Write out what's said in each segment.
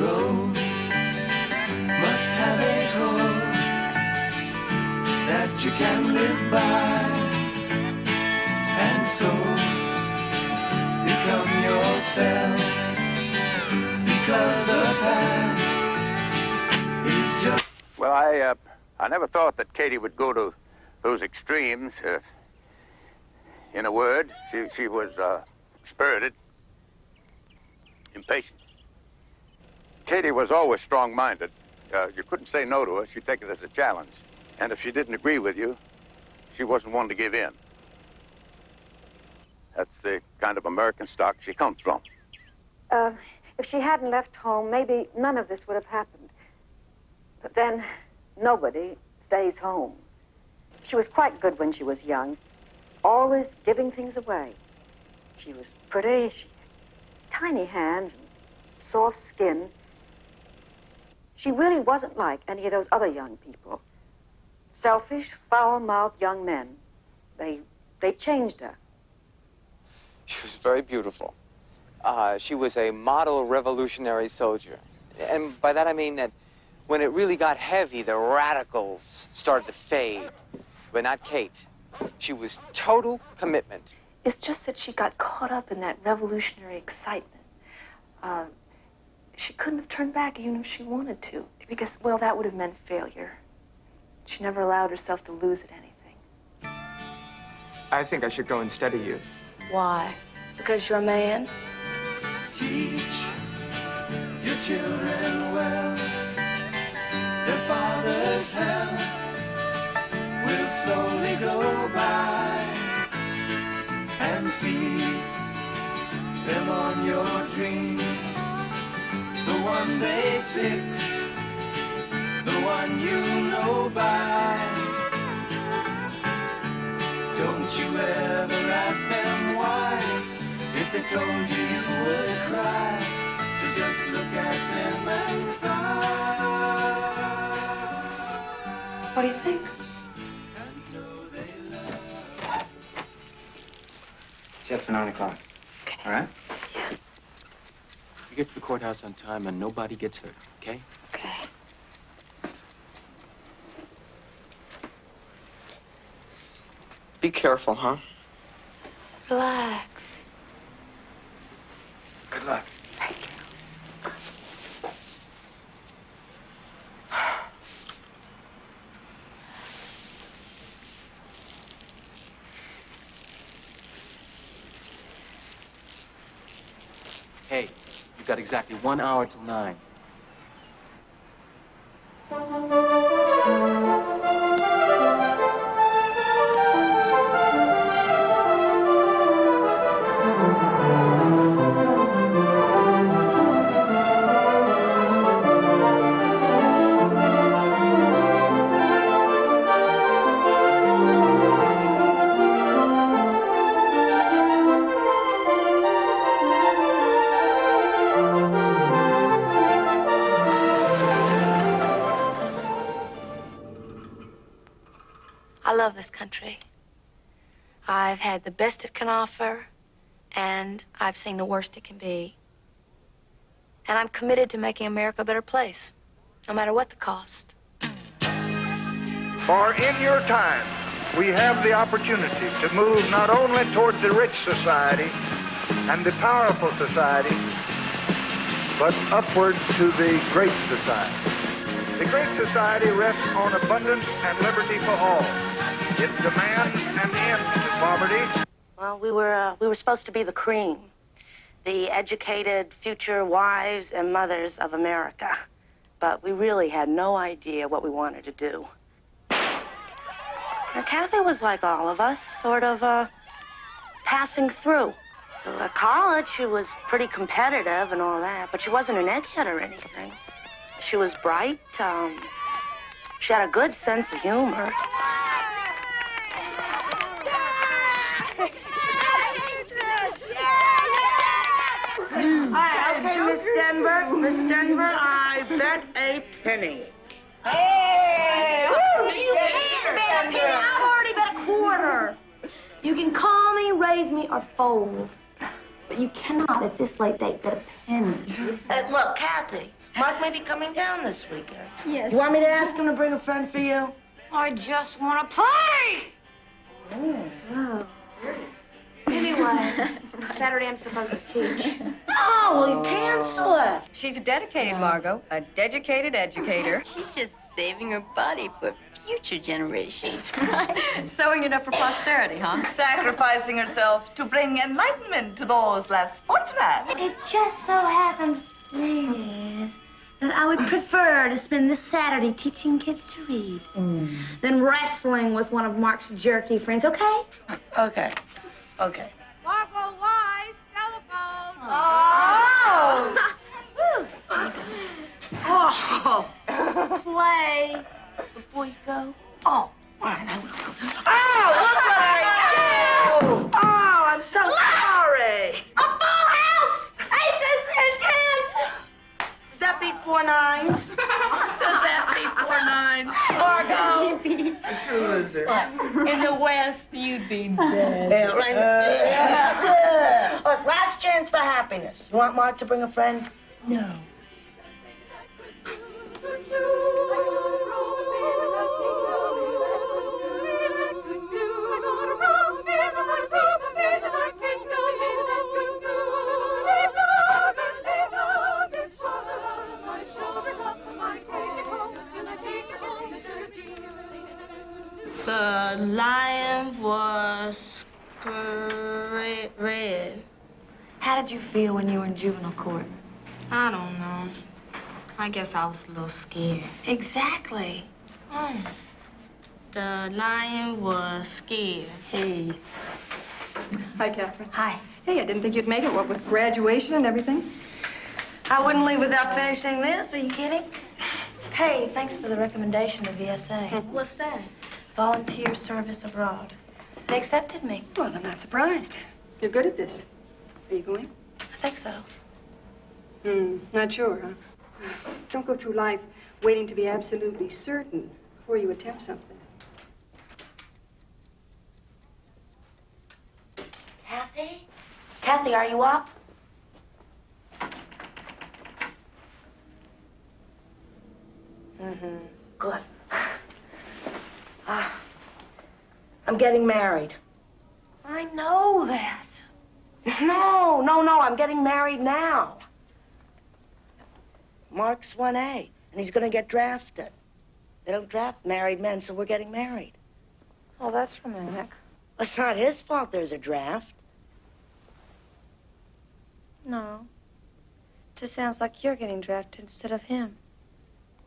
road must have a code that you can live by, and so become yourself, because the past is just... Well, I never thought that Katie would go to those extremes. In a word, she was spirited, impatient. Katie was always strong-minded. You couldn't say no to her. She'd take it as a challenge. And if she didn't agree with you, she wasn't one to give in. That's the kind of American stock she comes from. If she hadn't left home, maybe none of this would have happened. But then, nobody stays home. She was quite good when she was young, always giving things away. She was pretty, she had tiny hands and soft skin. She really wasn't like any of those other young people. Selfish, foul-mouthed young men. They changed her. She was very beautiful. She was a model revolutionary soldier. And by that I mean that when it really got heavy, the radicals started to fade. But not Kate. She was total commitment. It's just that she got caught up in that revolutionary excitement. She couldn't have turned back even if she wanted to, because, well, that would have meant failure. She never allowed herself to lose at anything. I think I should go instead of you. Why? Because you're a man? Teach your children well. Their father's hell will slowly go by, and feed them on your dreams. The one they fix, the one you know by. Don't you ever ask them why. If they told you, you would cry. So just look at them and sigh. What do you think? Set for 9 o'clock. Okay. All right? Yeah. You get to the courthouse on time and nobody gets hurt, okay? Okay. Be careful, huh? Relax. Good luck. Thank you. Hey, you've got exactly 1 hour till 9. I love this country. I've had the best it can offer, and I've seen the worst it can be. And I'm committed to making America a better place, no matter what the cost. For in your time, we have the opportunity to move not only toward the rich society and the powerful society, but upward to the great society. The great society rests on abundance and liberty for all. It demands an end to poverty. Well, we were supposed to be the cream, the educated future wives and mothers of America. But we really had no idea what we wanted to do. Now, Kathy was like all of us, sort of passing through. At college, she was pretty competitive and all that, but she wasn't an egghead or anything. She was bright. She had a good sense of humor. Hi, okay, Miss Denver. Miss Denver, I bet a penny. Hey! You can't bet a penny. I've already bet a quarter. You can call me, raise me, or fold. But you cannot, at this late date, get a penny. Look, Kathy, Mark may be coming down this weekend. Yes. You want me to ask him to bring a friend for you? I just want to play! Oh. Anyway, Saturday I'm supposed to teach. Oh, well, you cancel it. She's a dedicated, Margot. A dedicated educator. She's just saving her body for future generations, right? Sewing it up for posterity, huh? Sacrificing herself to bring enlightenment to those less fortunate. It just so happens, ladies, that I would prefer to spend this Saturday teaching kids to read than wrestling with one of Mark's jerky friends, okay? Okay. Okay. Margot Wise, telephone. Oh! Oh! Play before you go. Oh, all right, I will. Oh, look what I do! Oh, I'm so sorry. A full house! Aces and tens! Does that beat 4 9s? Does that beat 4 9s? Margot! A true loser. In the West, you'd be dead. Yeah, right. Look, last chance for happiness. You want Mark to bring a friend? No. The lion was red. How did you feel when you were in juvenile court? I don't know. I guess I was a little scared. Exactly. The lion was scared. Hey. Hi, Catherine. Hi. Hey, I didn't think you'd make it, what, with graduation and everything? I wouldn't leave without finishing this. Are you kidding? Hey, thanks for the recommendation to VSA. What's that? Volunteer service abroad. They accepted me. Well, I'm not surprised. You're good at this. Are you going? I think so. Not sure, huh? Don't go through life waiting to be absolutely certain before you attempt something. Kathy? Kathy, are you up? Good. I'm getting married. I know that. No, I'm getting married now. Mark's 1A, and he's gonna get drafted. They don't draft married men, so we're getting married. Oh, that's romantic. It's not his fault there's a draft. No. Just sounds like you're getting drafted instead of him.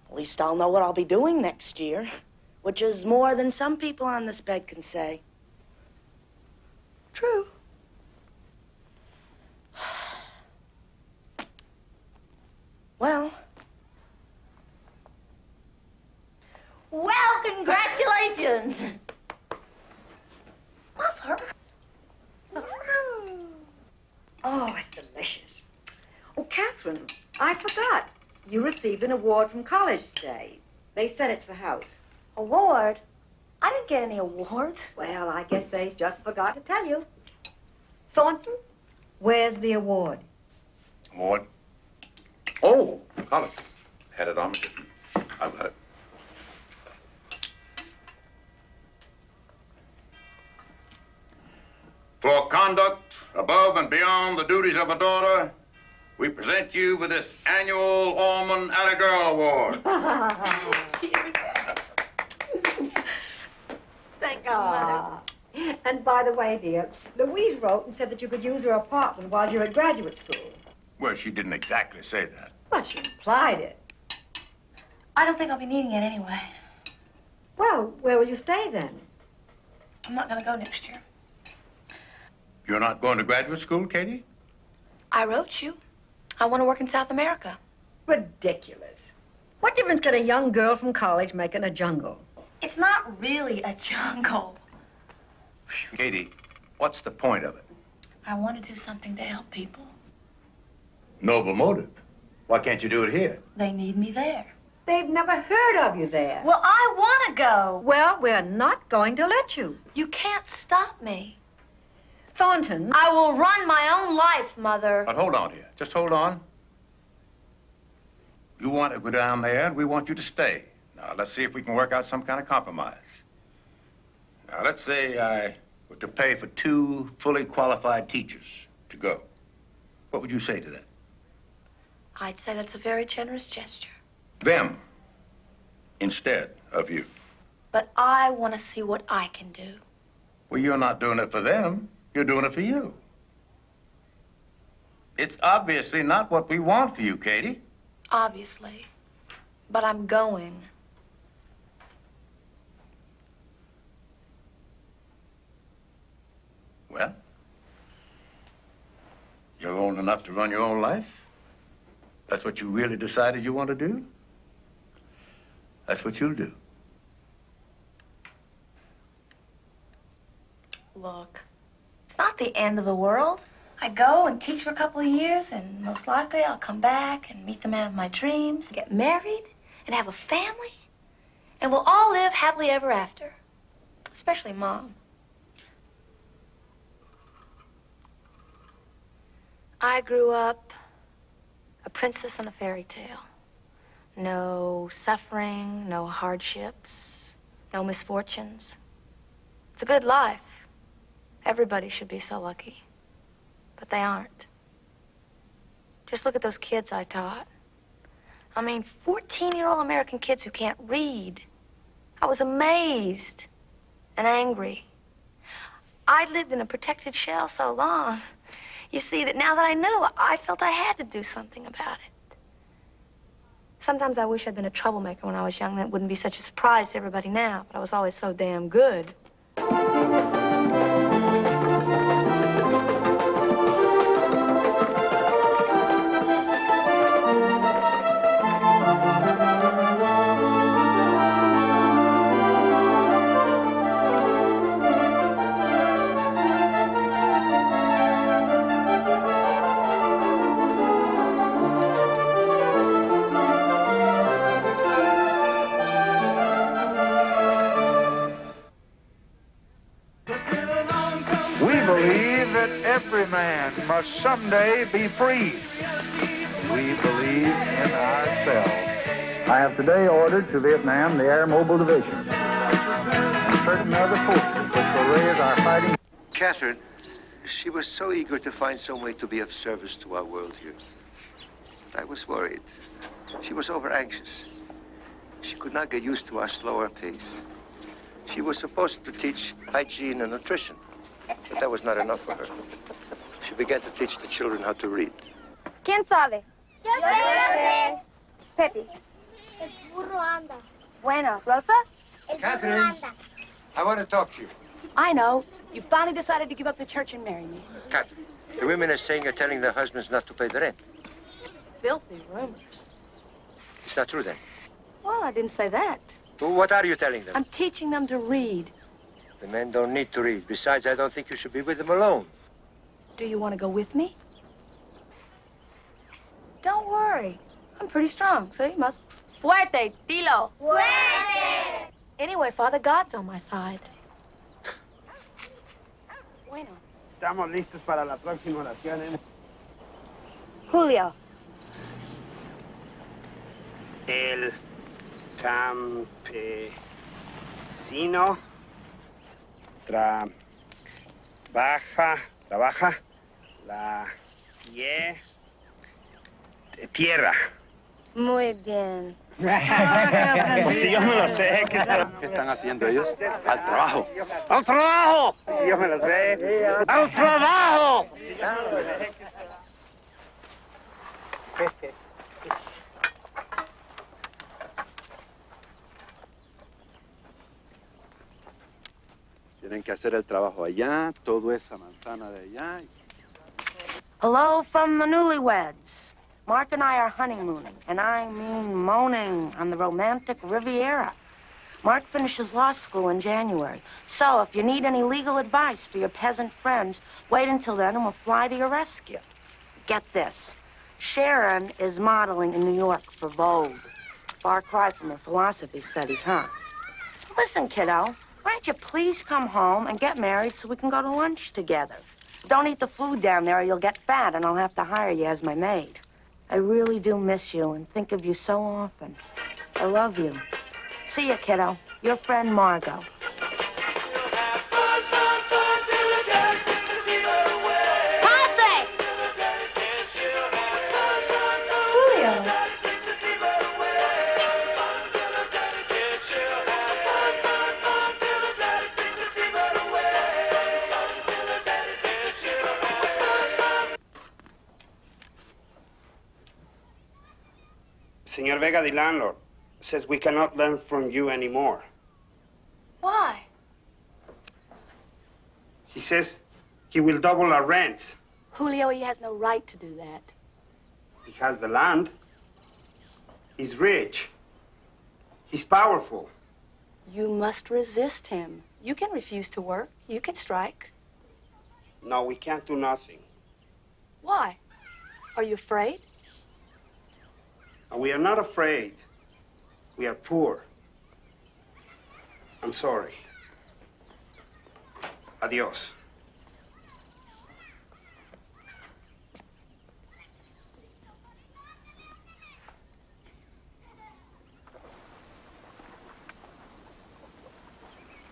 At least I'll know what I'll be doing next year, which is more than some people on this bed can say. True. Well, Congratulations. Mother. Oh, it's delicious. Oh, Catherine, I forgot. You received an award from college today. They sent it to the house. Award? I didn't get any awards. Well, I guess they just forgot to tell you. Thornton, where's the award? Award? Oh, college. Had it on me. I've got it. For conduct above and beyond the duties of a daughter, we present you with this annual Orman Atta Girl Award. Thank you, Mother. And by the way, dear, Louise wrote and said that you could use her apartment while you're at graduate school. Well, she didn't exactly say that. But she implied it. I don't think I'll be needing it anyway. Well, where will you stay then? I'm not going to go next year. You're not going to graduate school, Katie? I wrote you. I want to work in South America. Ridiculous. What difference can a young girl from college make in a jungle? It's not really a jungle. Katie, what's the point of it? I want to do something to help people. Noble motive. Why can't you do it here? They need me there. They've never heard of you there. Well, I want to go. Well, we're not going to let you. You can't stop me. Thornton. I will run my own life, Mother. But hold on here. Just hold on. You want to go down there, and we want you to stay. Now, let's see if we can work out some kind of compromise. Now, let's say I were to pay for 2 fully qualified teachers to go. What would you say to that? I'd say that's a very generous gesture. Them, instead of you. But I want to see what I can do. Well, you're not doing it for them. You're doing it for you. It's obviously not what we want for you, Katie. Obviously. But I'm going. Well, you're old enough to run your own life. That's what you really decided you want to do. That's what you'll do. Look, it's not the end of the world. I go and teach for a couple of years, and most likely I'll come back and meet the man of my dreams, get married, and have a family, and we'll all live happily ever after. Especially Mom. I grew up a princess in a fairy tale. No suffering, no hardships, no misfortunes. It's a good life. Everybody should be so lucky. But they aren't. Just look at those kids I taught. I mean, 14-year-old American kids who can't read. I was amazed and angry. I'd lived in a protected shell so long. You see, that now that I knew, I felt I had to do something about it. Sometimes I wish I'd been a troublemaker when I was young. That wouldn't be such a surprise to everybody now, but I was always so damn good. Every man must someday be free. We believe in ourselves. I have today ordered to Vietnam the Air Mobile Division and certain other forces which will raise our fighting. Catherine, she was so eager to find some way to be of service to our world here. I was worried. She was over-anxious. She could not get used to our slower pace. She was supposed to teach hygiene and nutrition, but that was not enough for her. She began to teach the children how to read. ¿Quién sabe? Yo sé. Pepe. El burro anda. Bueno, Rosa? Catherine, I want to talk to you. I know. You finally decided to give up the church and marry me. Catherine, the women are saying you're telling their husbands not to pay the rent. Filthy rumors. It's not true, then? Well, I didn't say that. Well, what are you telling them? I'm teaching them to read. The men don't need to read. Besides, I don't think you should be with them alone. Do you want to go with me? Don't worry. I'm pretty strong. See, muscles. Fuerte, Tilo. Fuerte. Anyway, Father God's on my side. Bueno. Estamos listos para la próxima oración, ¿eh? Julio. El campesino trabaja la tierra. Muy bien. Si yo me lo sé. ¿Qué están haciendo ellos? Al trabajo. ¡Al trabajo! Si yo me lo sé. ¡Al trabajo! Si yo me lo sé. Tienen que hacer el trabajo allá, toda esa manzana de allá. Hello from the newlyweds. Mark and I are honeymooning, and I mean moaning on the romantic Riviera. Mark finishes law school in January. So if you need any legal advice for your peasant friends, wait until then and we'll fly to your rescue. Get this. Sharon is modeling in New York for Vogue. Far cry from her philosophy studies, huh? Listen, kiddo. Why don't you please come home and get married so we can go to lunch together? Don't eat the food down there or you'll get fat and I'll have to hire you as my maid. I really do miss you and think of you so often. I love you. See ya, kiddo. Your friend, Margot. Senor Vega, the landlord, says we cannot learn from you anymore. Why? He says he will double our rent. Julio, he has no right to do that. He has the land. He's rich. He's powerful. You must resist him. You can refuse to work. You can strike. No, we can't do nothing. Why? Are you afraid? And we are not afraid. We are poor. I'm sorry. Adios.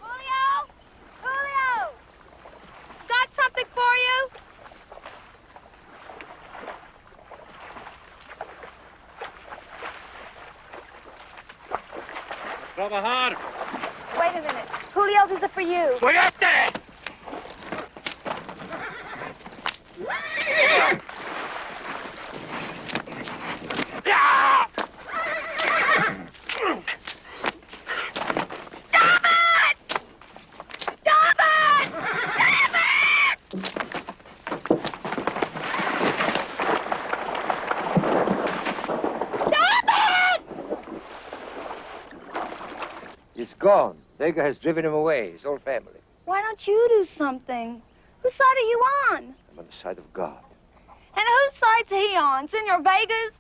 Julio! Got something for you? Trabajar. Wait a minute. Julio, these are for you. ¡Fuerte! He's gone. Vega has driven him away, his whole family. Why don't you do something? Whose side are you on? I'm on the side of God. And whose side's he on? Senor Vega's?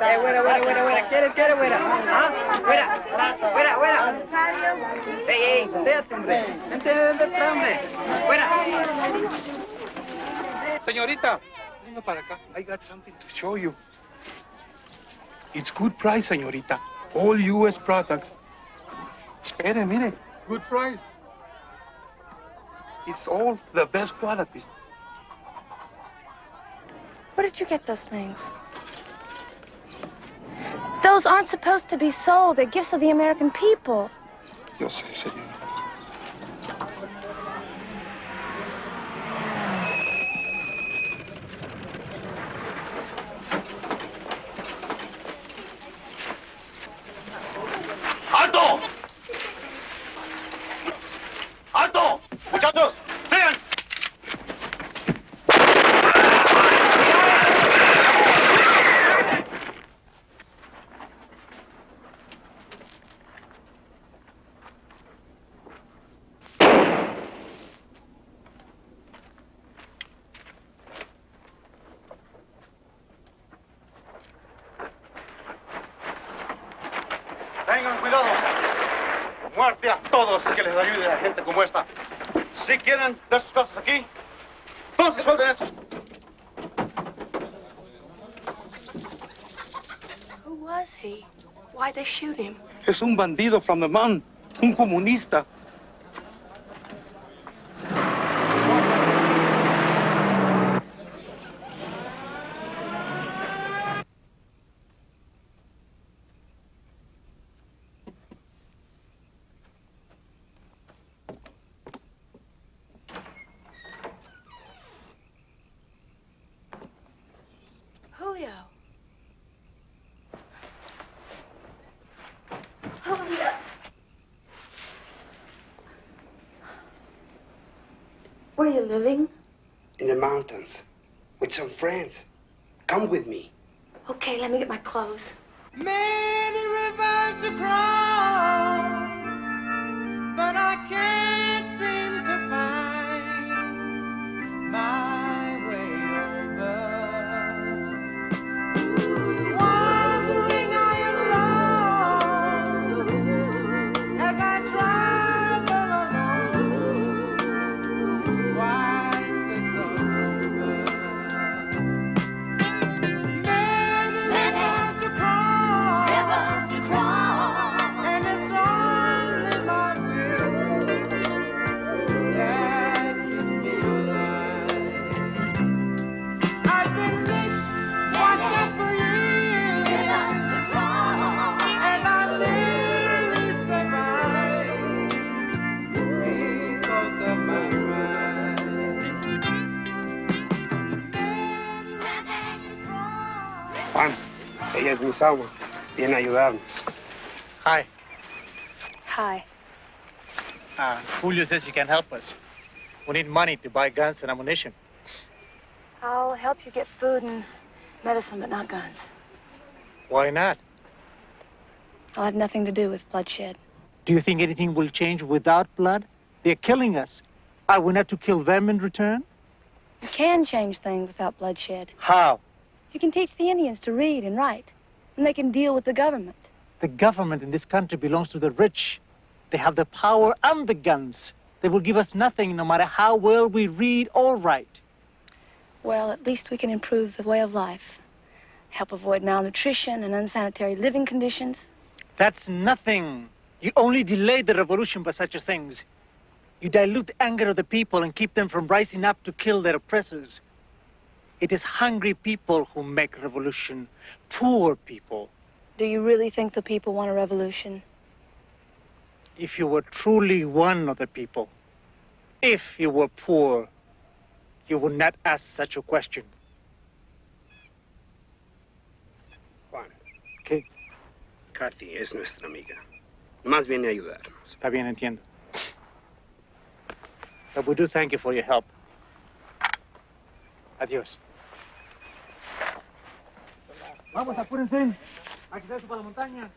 Buena. ¿Quieres buena? ¿Ah? Buena. Ey, déjate, hombre. Vente detrás, hombre. Buena. Señorita, venga para acá. I got something to show you. It's good price, señorita. All U.S. products. Espere, mire. Good price. It's all the best quality. Where did you get those things? Those aren't supposed to be sold. They're gifts of the American people. Yo sé, señorita. ¡Alto! ¡Alto! ¡Muchachos! ¡Sigan! Tengan cuidado. Muerte a todos que les ayude a gente como esta. Si quieren dar sus casas aquí, entonces suelten estos. Who was he? Why'd they shoot him? Es un bandido from the mountain. Un comunista. Julio. Where are you living? In the mountains, with some friends. Come with me. Okay, let me get my clothes. Many rivers to cross, but I can't seem to find Juan, ella es Miss Alma. Viene a ayudarnos. Hi. Hi. Julio says you can help us. We need money to buy guns and ammunition. I'll help you get food and medicine, but not guns. Why not? I'll have nothing to do with bloodshed. Do you think anything will change without blood? They're killing us. Are we not to kill them in return? You can change things without bloodshed. How? You can teach the Indians to read and write, and they can deal with the government. The government in this country belongs to the rich. They have the power and the guns. They will give us nothing no matter how well we read or write. Well, at least we can improve the way of life. Help avoid malnutrition and unsanitary living conditions. That's nothing. You only delay the revolution by such things. You dilute the anger of the people and keep them from rising up to kill their oppressors. It is hungry people who make revolution, poor people. Do you really think the people want a revolution? If you were truly one of the people, if you were poor, you would not ask such a question. Juan. ¿Qué? Kathy es nuestra amiga. Más viene a ayudarnos. Está bien, entiendo. But we do thank you for your help. Adiós. Vamos, apúrense. Hay que darse para la montaña.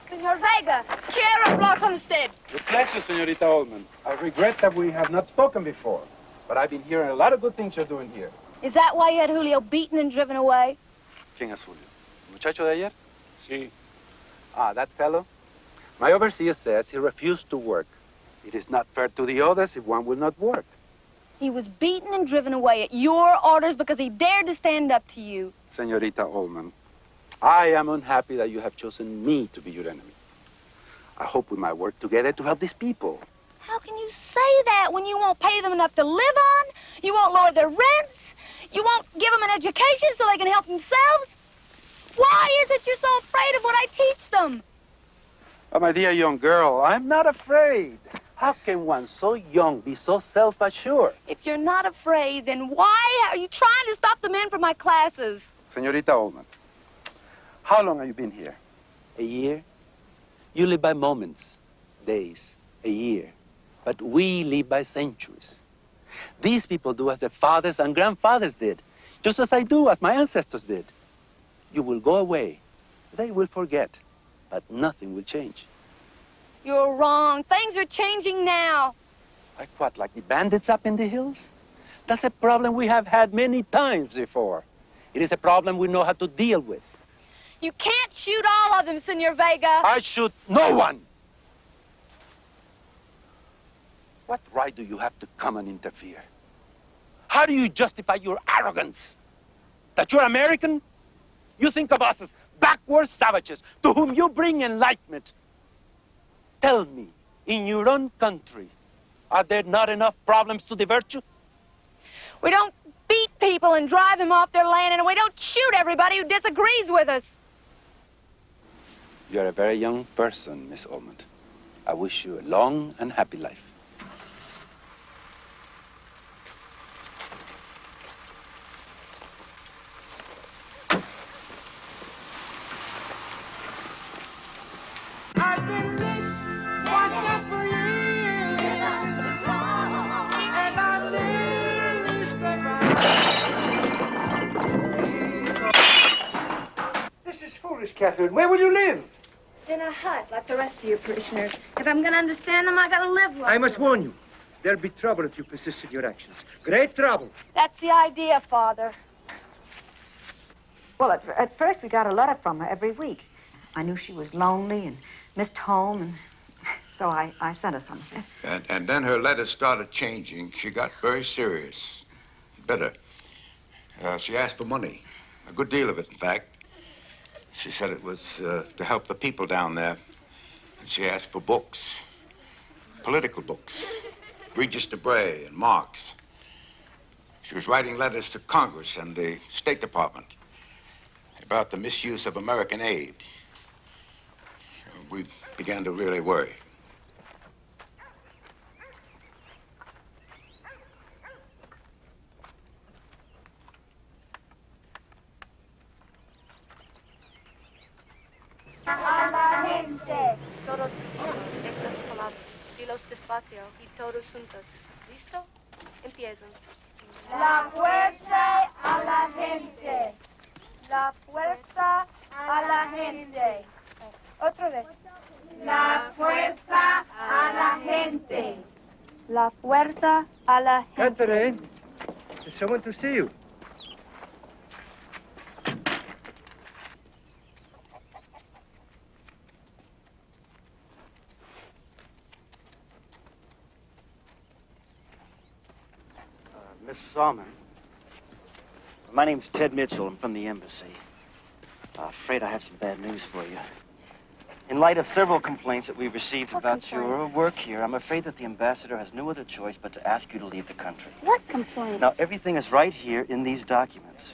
Senor Vega, chair of Lord Homestead. With pleasure, Senorita Ullman. I regret that we have not spoken before, but I've been hearing a lot of good things you're doing here. Is that why you had Julio beaten and driven away? ¿Quién es Julio? ¿El muchacho de ayer? Sí. Ah, that fellow? My overseer says he refused to work. It is not fair to the others if one will not work. He was beaten and driven away at your orders because he dared to stand up to you. Senorita Ullman, I am unhappy that you have chosen me to be your enemy. I hope we might work together to help these people. How can you say that when you won't pay them enough to live on? You won't lower their rents? You won't give them an education so they can help themselves? Why is it you're so afraid of what I teach them? Oh, my dear young girl, I'm not afraid. How can one so young be so self-assured? If you're not afraid, then why are you trying to stop the men from my classes? Senorita Ullman, how long have you been here? A year? You live by moments, days, a year. But we live by centuries. These people do as their fathers and grandfathers did, just as I do, as my ancestors did. You will go away. They will forget, but nothing will change. You're wrong. Things are changing now. Like what, like the bandits up in the hills? That's a problem we have had many times before. It is a problem we know how to deal with. You can't shoot all of them, Senor Vega. I shoot no one. What right do you have to come and interfere? How do you justify your arrogance? That you're American? You think of us as backward savages to whom you bring enlightenment. Tell me, in your own country, are there not enough problems to divert you? We don't beat people and drive them off their land, and we don't shoot everybody who disagrees with us. You're a very young person, Miss Ullman. I wish you a long and happy life. I've been lit, washed up for years, and I nearly survived. This is foolish, Catherine. Where will you live? In a hut, like the rest of your parishioners. If I'm going to understand them, I got to live like I must warn you. There'll be trouble if you persist in your actions. Great trouble. That's the idea, Father. Well, at first we got a letter from her every week. I knew she was lonely and missed home, and so I sent her some of it. And then her letters started changing. She got very serious, bitter. She asked for money, a good deal of it, in fact. She said it was to help the people down there. And she asked for books. political books. Regis Debray and Marx. She was writing letters to Congress and the State Department about the misuse of American aid. We began to really worry. A la gente. Todos estas palabras. Dilos despacio y todos juntos. ¿Listo? Empiezan. La fuerza a la gente. La fuerza a la gente. Otra vez. La fuerza a la gente. La fuerza a la gente. Katherine, there's someone to see you. Miss Salmon, my name's Ted Mitchell. I'm from the embassy. Afraid I have some bad news for you. In light of several complaints that we've received about your work here, I'm afraid that the ambassador has no other choice but to ask you to leave the country. What complaints? Now, everything is right here in these documents.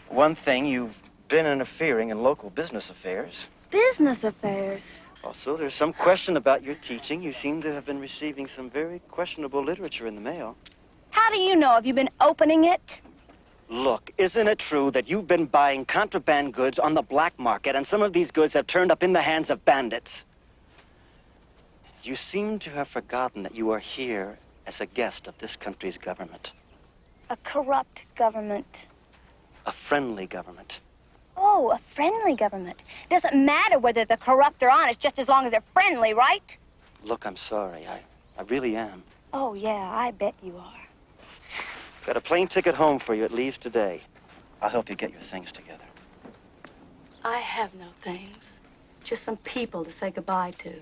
One thing, you've been interfering in local business affairs. Business affairs? Also, there's some question about your teaching. You seem to have been receiving some very questionable literature in the mail. How do you know? Have you been opening it? Look, isn't it true that you've been buying contraband goods on the black market, and some of these goods have turned up in the hands of bandits? You seem to have forgotten that you are here as a guest of this country's government. A corrupt government. A friendly government. Oh, a friendly government. Doesn't matter whether they're corrupt or honest, just as long as they're friendly, right? Look, I'm sorry. I really am. Oh, yeah, I bet you are. Got a plane ticket home for you. It leaves today. I'll help you get your things together. I have no things. Just some people to say goodbye to.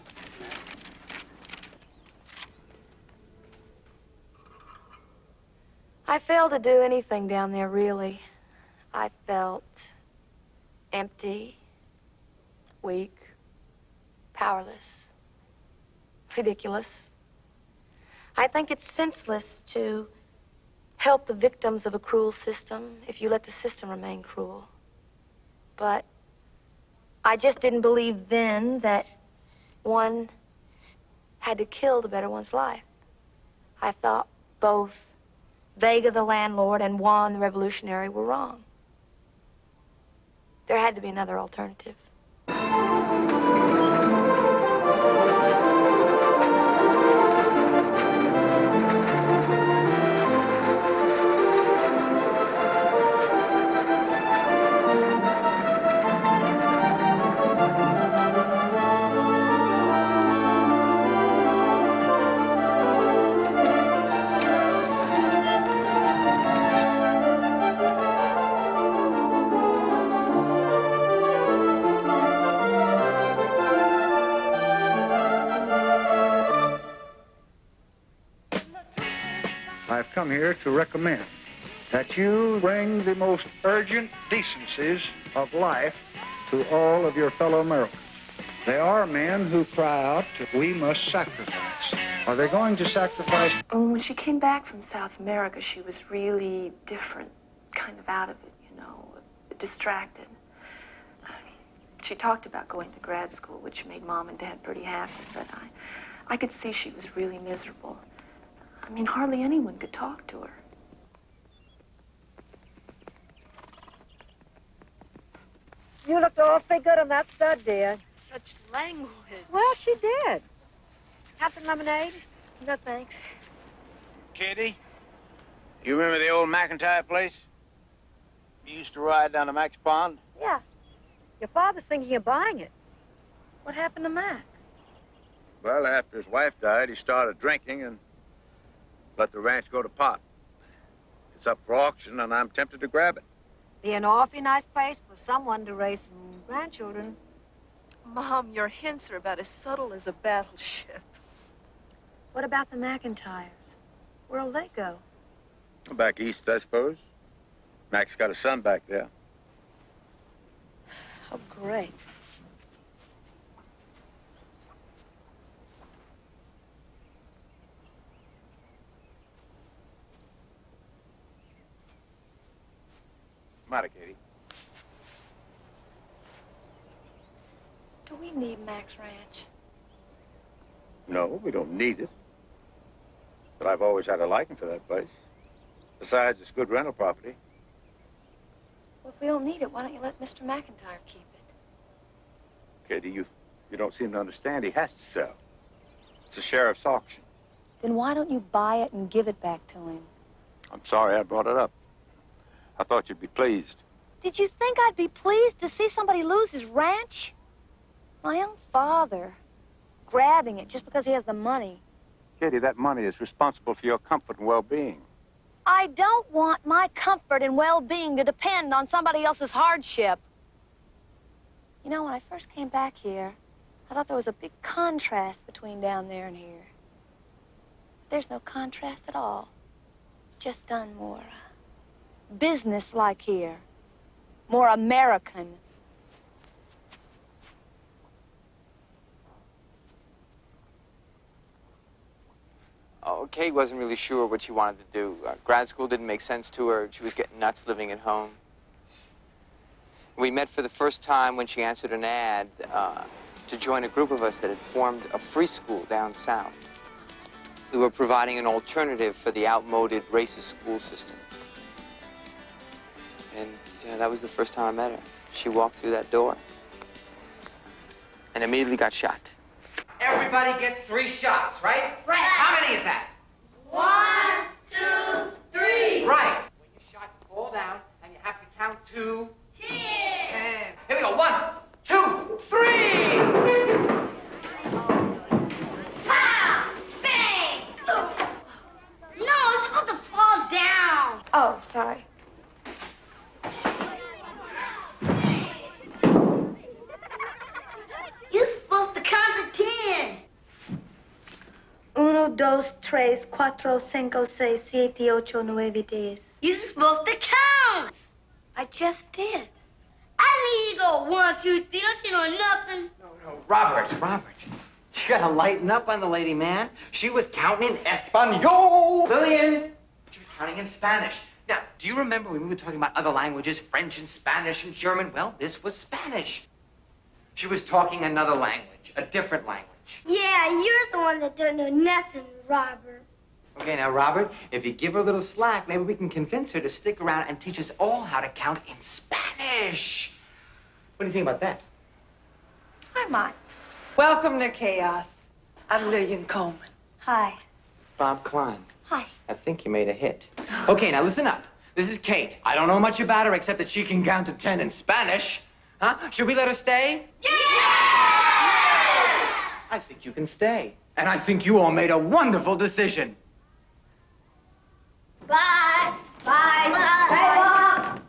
I failed to do anything down there, really. I felt empty, weak, powerless, ridiculous. I think it's senseless to help the victims of a cruel system if you let the system remain cruel. But I just didn't believe then that one had to kill to better one's life. I thought both Vega the landlord and Juan the revolutionary were wrong. There had to be another alternative. I've come here to recommend that you bring the most urgent decencies of life to all of your fellow Americans. There are men who cry out, we must sacrifice. Are they going to sacrifice? When she came back from South America, she was really different, kind of out of it, you know, distracted. She talked about going to grad school, which made Mom and Dad pretty happy, but I could see she was really miserable. I mean, hardly anyone could talk to her. You looked awfully good on that stud, dear. Such language. Well, she did. Have some lemonade? No, thanks. Kitty, you remember the old McIntyre place? You used to ride down to Mac's Pond? Yeah. Your father's thinking of buying it. What happened to Mac? Well, after his wife died, he started drinking and let the ranch go to pot. It's up for auction, and I'm tempted to grab it. Be an awfully nice place for someone to raise some grandchildren. Mom, your hints are about as subtle as a battleship. What about the McIntyres? Where'll they go? Back east, I suppose. Mac's got a son back there. Oh, great. matter, Katie? Do we need Mac's ranch? No, we don't need it. But I've always had a liking for that place. Besides, it's good rental property. Well, if we don't need it, why don't you let Mr. McIntyre keep it? Katie, you don't seem to understand. He has to sell. It's a sheriff's auction. Then why don't you buy it and give it back to him? I'm sorry I brought it up. I thought you'd be pleased. Did you think I'd be pleased to see somebody lose his ranch? My own father, grabbing it just because he has the money. Katie, that money is responsible for your comfort and well-being. I don't want my comfort and well-being to depend on somebody else's hardship. You know, when I first came back here, I thought there was a big contrast between down there and here. There's no contrast at all. It's just done more business-like here. More American. Oh, Kate wasn't really sure what she wanted to do. Grad school didn't make sense to her. She was getting nuts living at home. We met for the first time when she answered an ad to join a group of us that had formed a free school down south. We were providing an alternative for the outmoded racist school system. And that was the first time I met her. She walked through that door and immediately got shot. Everybody gets 3 shots, right? Right. How many is that? 1, 2, 3. Right. When you're shot, you fall down, and you have to count to 10. Here we go. 1, 2, 3. Pow! Bang! No, it's supposed to fall down. Oh, sorry. You're supposed to count to 10. 1, 2, 3, 4, 5, 6, 7, 8, 9, 10. You're supposed to count. I just did. I need you to go 1, 2, 3. Don't you know nothing? No, Robert. You gotta lighten up on the lady, man. She was counting in Espanol. Lillian. She was counting in Spanish. Now, do you remember when we were talking about other languages, French and Spanish and German? Well, this was Spanish. She was talking another language, a different language. Yeah, you're the one that don't know nothing, Robert. Okay, now, Robert, if you give her a little slack, maybe we can convince her to stick around and teach us all how to count in Spanish. What do you think about that? I might. Welcome to Chaos. I'm Lillian Coleman. Hi. Bob Klein. Hi. I think you made a hit. Okay, now listen up. This is Kate. I don't know much about her except that she can count to 10 in Spanish. Huh? Should we let her stay? Yeah! I think you can stay. And I think you all made a wonderful decision. Bye. Bye. Bye. Bye, Bob.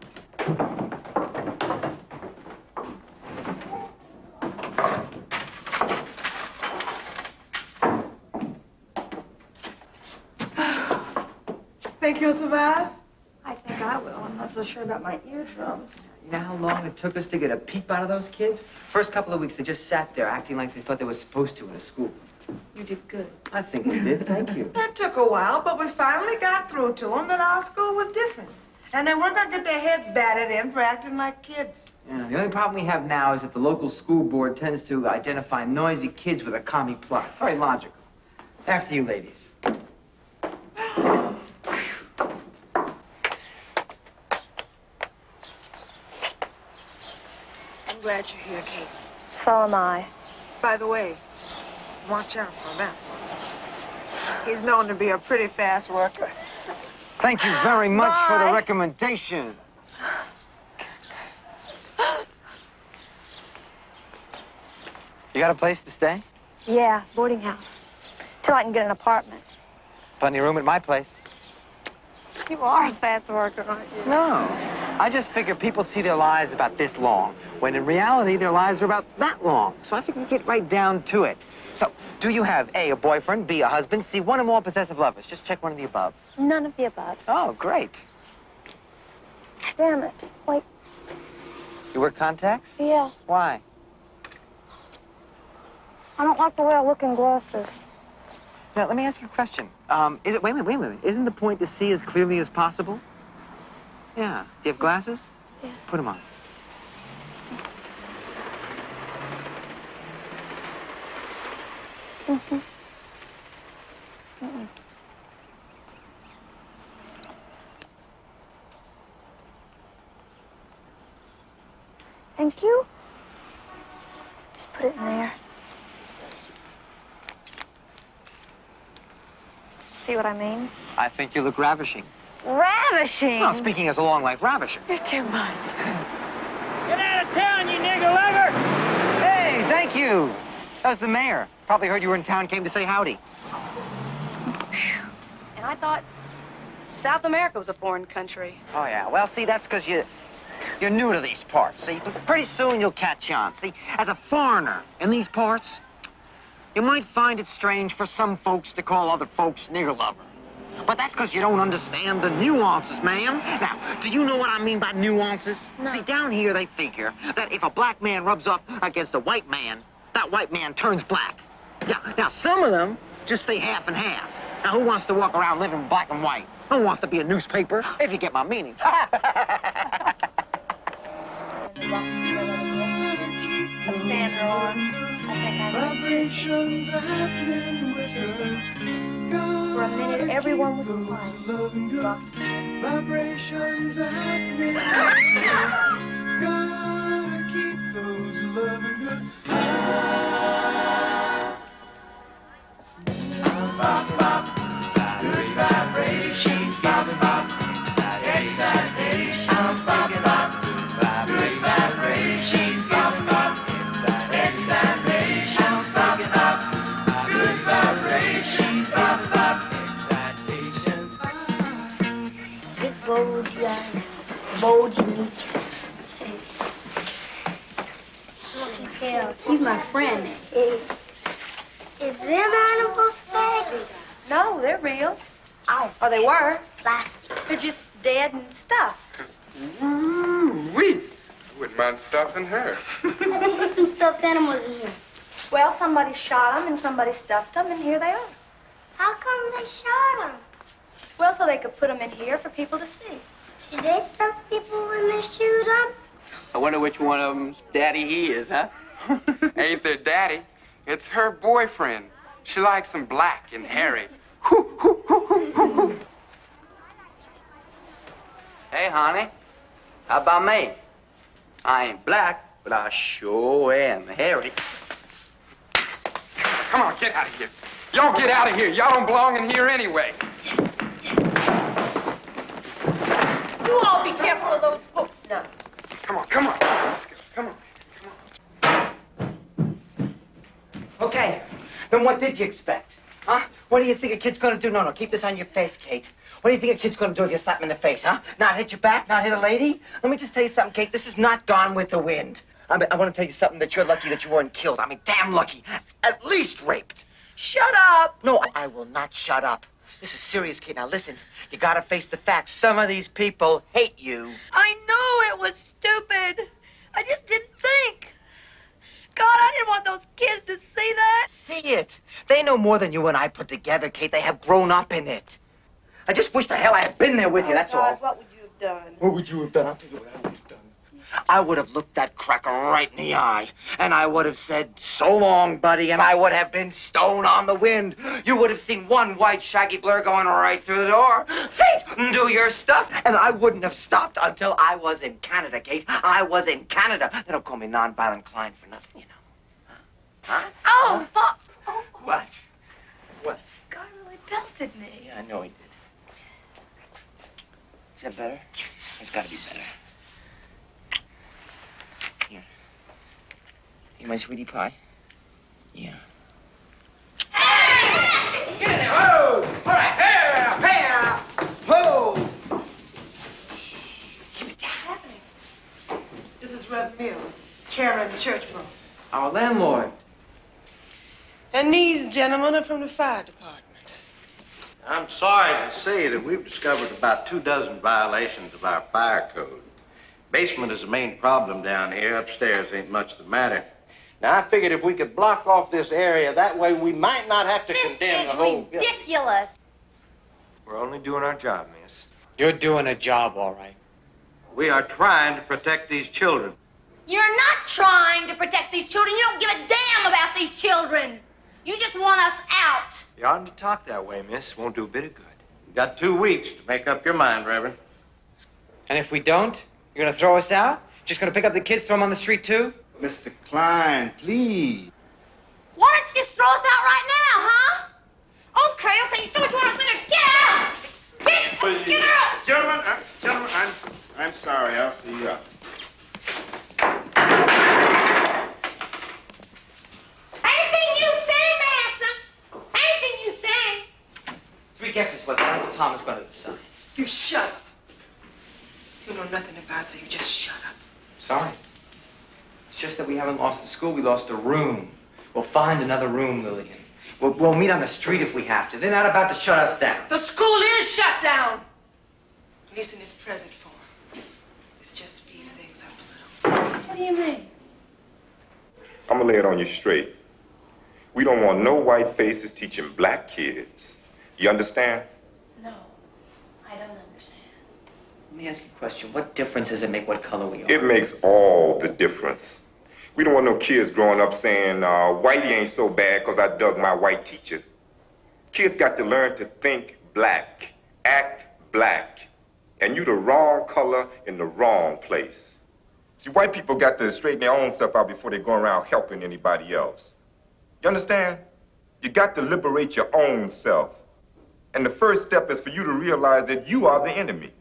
Think you'll survive? I think I will. I'm not so sure about my eardrums. You know how long it took us to get a peep out of those kids? First couple of weeks, they just sat there acting like they thought they were supposed to in a school. You did good. I think we did. Thank you. It took a while, but we finally got through to them that our school was different. And they weren't going to get their heads batted in for acting like kids. Yeah, the only problem we have now is that the local school board tends to identify noisy kids with a commie plot. Very logical. After you, ladies. I'm glad you're here, Kate. So am I. By the way, watch out for that one. He's known to be a pretty fast worker. Thank you very much for the recommendation. You got a place to stay? Yeah, boarding house. Till I can get an apartment. Plenty of room at my place. You are a fast worker, aren't you? No. I just figure people see their lives about this long, when in reality, their lives are about that long. So I figure we get right down to it. So, do you have A, a boyfriend, B, a husband, C, one or more possessive lovers? Just check one of the above. None of the above. Oh, great. Damn it. Wait. You wear contacts? Yeah. Why? I don't like the way I look in glasses. Now, let me ask you a question. Wait a minute. Isn't the point to see as clearly as possible? Yeah. Do you have glasses? put them on. Mm-hmm. Mm-mm. Thank you. Just put it in there. See what I mean? I think you look ravishing. Ravishing? No, speaking as a long-life ravisher. You're too much. Get out of town, you nigger lover! Hey, thank you. That was the mayor. Probably heard you were in town, came to say howdy. And I thought South America was a foreign country. Oh, yeah. Well, see, that's because you're new to these parts, see? But pretty soon you'll catch on. See, as a foreigner in these parts, you might find it strange for some folks to call other folks nigger lover. But that's because you don't understand the nuances, ma'am. Now, do you know what I mean by nuances? No. See, down here they figure that if a black man rubs up against a white man, that white man turns black. Yeah, now some of them just say half and half. Now, who wants to walk around living black and white? Who wants to be a newspaper, if you get my meaning? Vibrations are happening with her. For a minute, everyone was quiet. Vibrations are happening with her. Gotta keep those loving good. Good vibrations, bop, bop. Excitations, bop, bop. Good vibrations, bop, bop. Excitations, bop, bop. Good vibrations, bop, bop. Excitations. Big bulgy eyes, bulgy kneecaps. Smoky tails. He's my friend. Is them animals fake? No, they're real. Oh. Or they were. Plastic. They're just dead and stuffed. Ooh-wee. I wouldn't mind stuffing her. There's some stuffed animals in here. Well, somebody shot them and somebody stuffed them, and here they are. How come they shot them? Well, so they could put them in here for people to see. Do they stuff people when they shoot them? I wonder which one of them's daddy he is, huh? Ain't their daddy. It's her boyfriend. She likes him black and hairy. Hey, honey, how about me? I ain't black, but I sure am hairy. Come on, get out of here. Y'all get out of here. Y'all don't belong in here anyway. You all be careful of those books now. Come on, come on. Let's go. Come on. Okay, then what did you expect? Huh? What do you think a kid's gonna do? No, keep this on your face, Kate. What do you think a kid's gonna do if you slap him in the face, huh? Not hit your back? Not hit a lady? Let me just tell you something, Kate. This is not Gone with the Wind. I want to tell you something, that you're lucky that you weren't killed. I mean, damn lucky. At least raped. Shut up! No, I will not shut up. This is serious, Kate. Now, listen. You gotta face the facts. Some of these people hate you. I know it was stupid. I just didn't think. God, I didn't want those kids to see that. See it. They know more than you and I put together, Kate. They have grown up in it. I just wish the hell I had been there with you, that's God, all. what would you have done? What would you have done? I'll tell you what I would have done. I would have looked that cracker right in the eye, and I would have said, "So long, buddy," and I would have been stone on the wind. You would have seen one white shaggy blur going right through the door. Fate, do your stuff. And I wouldn't have stopped until I was in Canada, Kate. I was in Canada. They don't call me nonviolent Klein for nothing, you know. Huh? Oh, Bob. Oh. What? What? God really pelted me. Yeah, I know he did. Is that better? It's got to be better. Here. You my sweetie pie? Yeah. Get in there! Whoa! All right, here! Whoa! Give it down. This is Rev Mills, chairman of the church board. Our landlord. And these gentlemen are from the fire department. I'm sorry to say that we've discovered about 24 violations of our fire code. Basement is the main problem down here. Upstairs ain't much the matter. Now, I figured if we could block off this area, that way we might not have to condemn the whole... This is ridiculous. We're only doing our job, miss. You're doing a job, all right. We are trying to protect these children. You're not trying to protect these children. You don't give a damn about these children. You just want us out. You oughtn't to talk that way, miss. Won't do a bit of good. You got 2 weeks to make up your mind, Reverend. And if we don't, you're gonna throw us out? Just gonna pick up the kids, throw them on the street too? Mr. Klein, please. Why don't you just throw us out right now, huh? Okay, you see what you want to do. Get out! Get out! Gentlemen, I'm sorry. I'll see you up. Anything you say, Master. Anything you say. 3 guesses what Uncle Tom is gonna decide. You shut up. You know nothing about, so you just shut up. Sorry. It's just that we haven't lost the school, we lost a room. We'll find another room, Lillian. We'll meet on the street if we have to. They're not about to shut us down. The school is shut down. At least in its present form. This just speeds things up a little. What do you mean? I'm gonna lay it on you straight. We don't want no white faces teaching black kids. You understand? No, I don't understand. Let me ask you a question. What difference does it make what color we are? It makes all the difference. We don't want no kids growing up saying, Whitey ain't so bad because I dug my white teacher. Kids got to learn to think black, act black, and you the wrong color in the wrong place. See, white people got to straighten their own stuff out before they go around helping anybody else. You understand? You got to liberate your own self. And the first step is for you to realize that you are the enemy.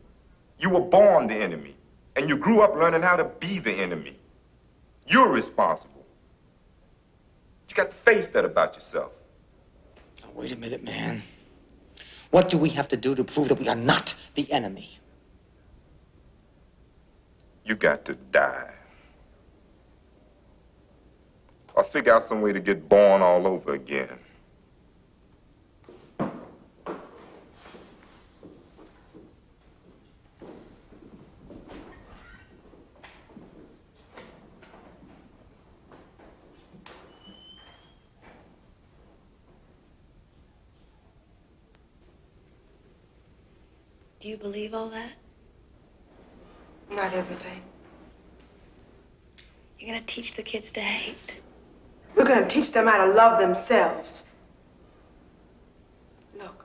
You were born the enemy, and you grew up learning how to be the enemy. You're responsible. You got to face that about yourself. Now, wait a minute, man. What do we have to do to prove that we are not the enemy? You got to die. Or figure out some way to get born all over again. Do you believe all that? Not everything. You're gonna teach the kids to hate. We're going to teach them how to love themselves. Look,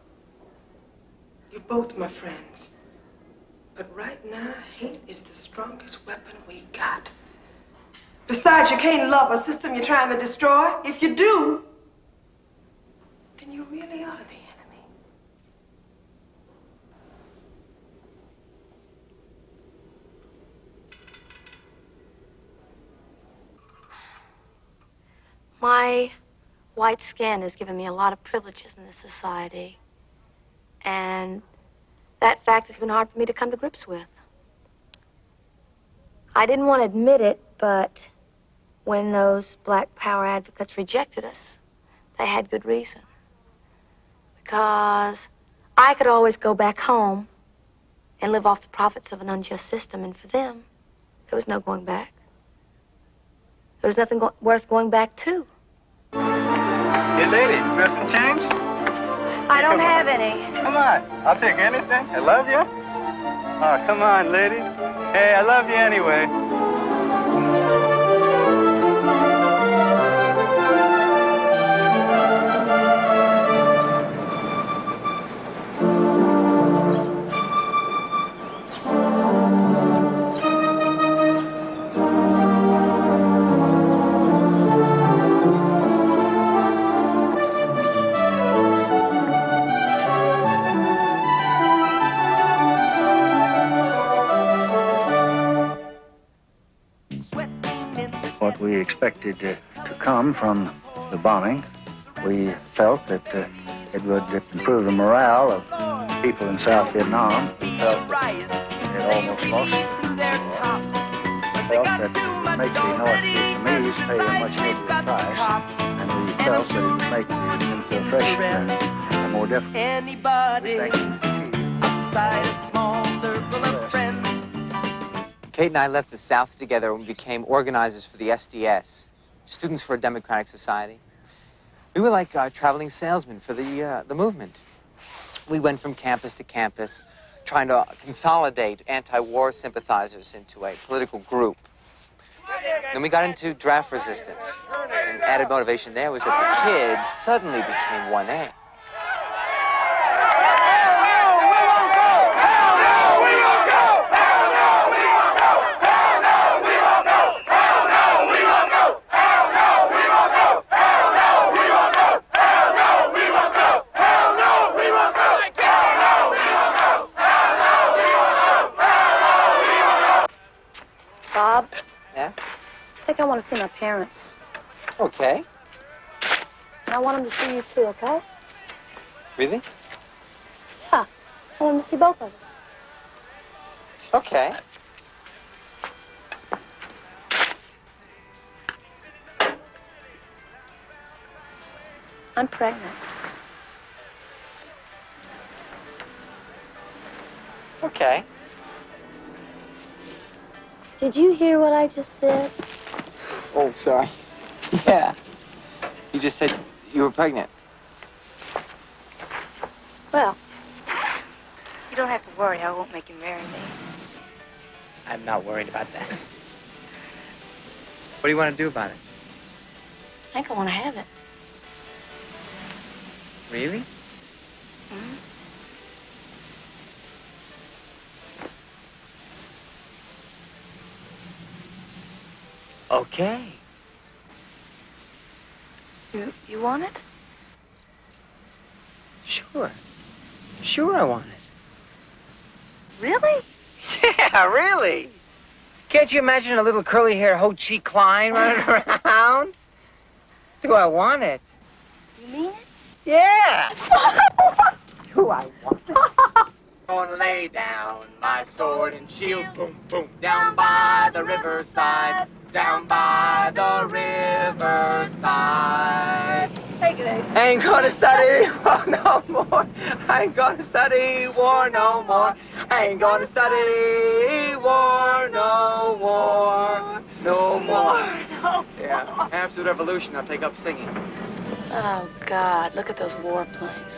you're both my friends. But right now, hate is the strongest weapon we got. Besides, you can't love a system you're trying to destroy. If you do, then you really are the enemy. My white skin has given me a lot of privileges in this society. And that fact has been hard for me to come to grips with. I didn't want to admit it, but when those black power advocates rejected us, they had good reason. Because I could always go back home and live off the profits of an unjust system, and for them, there was no going back. There was nothing worth going back to. Hey, ladies, smell some change? I don't have any. Come on, I'll take anything. I love you. Oh, come on, lady. Hey, I love you anyway. What we expected to come from the bombing, we felt that it would improve the morale of people in South Vietnam. We felt that it almost lost it. We felt that it would make the North Vietnamese pay a much heavier price, and we felt that it would make the infiltration more difficult. Anybody outside a small circle of friends. Kate and I left the South together and became organizers for the SDS, Students for a Democratic Society. We were like traveling salesmen for the movement. We went from campus to campus, trying to consolidate anti-war sympathizers into a political group. Then we got into draft resistance. And added motivation there was that the kids suddenly became 1A. Bob? Yeah? I think I want to see my parents. Okay. And I want them to see you too, okay? Really? Yeah. I want them to see both of us. Okay. I'm pregnant. Okay. Did you hear what I just said? Oh, sorry. Yeah. You just said you were pregnant. Well, you don't have to worry. I won't make you marry me. I'm not worried about that. What do you want to do about it? I think I want to have it. Really? Mm-hmm. Okay. You want it? Sure. Sure I want it. Really? Yeah, really. Can't you imagine a little curly-haired Ho Chi Klein running around? Do I want it? You mean it? Yeah. Do I want it? Gonna lay down my sword and shield, boom, boom, down by the riverside, down by the riverside. Take it, Ace. Ain't gonna study war no more. I ain't gonna study war no more. I ain't gonna study war no more. No more. No. Yeah. After the revolution, I'll take up singing. Oh, God. Look at those warplanes.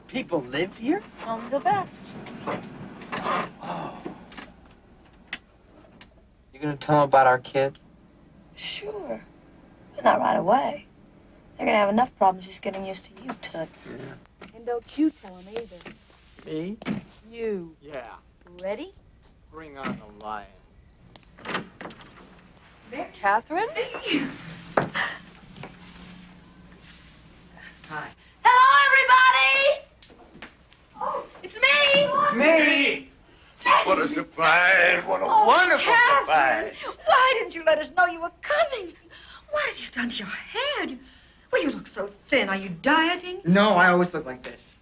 People live here? Only the best. Oh. You gonna tell them about our kid? Sure. But not right away. They're gonna have enough problems just getting used to you, Toots. Yeah. And don't you tell them either. Me? You. Yeah. Ready? Bring on the lion. There, Catherine. Hi. Hello, everybody! Oh, it's me! It's me! What a surprise! What a wonderful surprise! Why didn't you let us know you were coming? What have you done to your hair? Well, you look so thin. Are you dieting? No, I always look like this.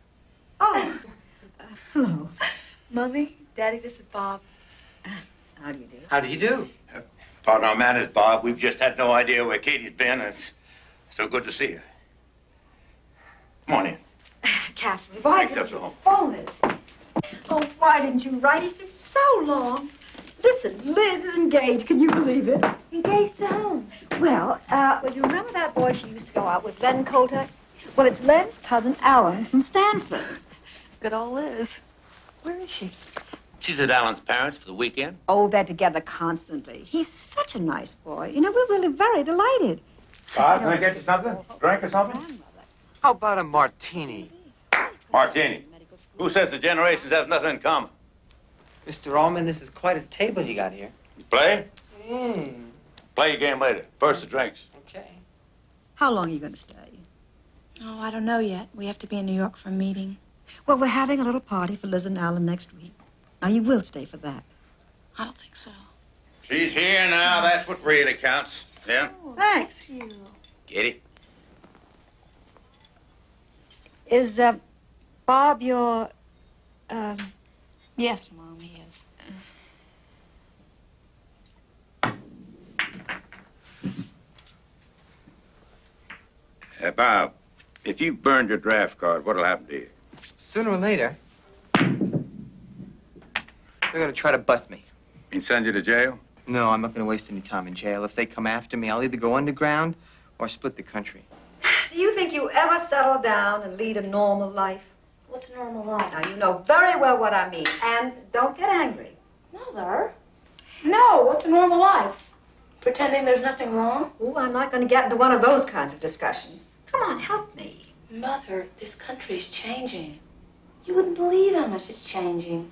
Oh. Hello. Mommy, Daddy, this is Bob. How do you do? How do you do? Pardon our manners, Bob. We've just had no idea where Katie's been. It's so good to see her. Come on in. Catherine, why Thanks, didn't you home. phone us? Oh, why didn't you write? It's been so long. Listen, Liz is engaged. Can you believe it? Engaged to whom? Well, you remember that boy she used to go out with, Len Coulter? Well, it's Len's cousin, Alan, from Stanford. Good old Liz. Where is she? She's at Alan's parents for the weekend. Oh, they're together constantly. He's such a nice boy. You know, we're really very delighted. Bob, can I get you something? Drink or something? How about a martini? Martini. Who says the generations have nothing in common? Mr. Allman, this is quite a table you got here. You play? Play your game later. First the drinks. Okay. How long are you going to stay? Oh, I don't know yet. We have to be in New York for a meeting. Well, we're having a little party for Liz and Alan next week. Now, you will stay for that. I don't think so. She's here now. That's what really counts. Yeah? Thanks. Get it? Is, Bob your, Yes, Mom, he is. Bob, if you burned your draft card, what'll happen to you? Sooner or later, they're gonna try to bust me. And send you to jail? No, I'm not gonna waste any time in jail. If they come after me, I'll either go underground Or split the country. Do you think you ever settle down and lead a normal life? What's a normal life? Now, you know very well what I mean. And don't get angry. Mother? No, what's a normal life? Pretending there's nothing wrong? Oh, I'm not going to get into one of those kinds of discussions. Come on, help me. Mother, this country's changing. You wouldn't believe how much it's changing.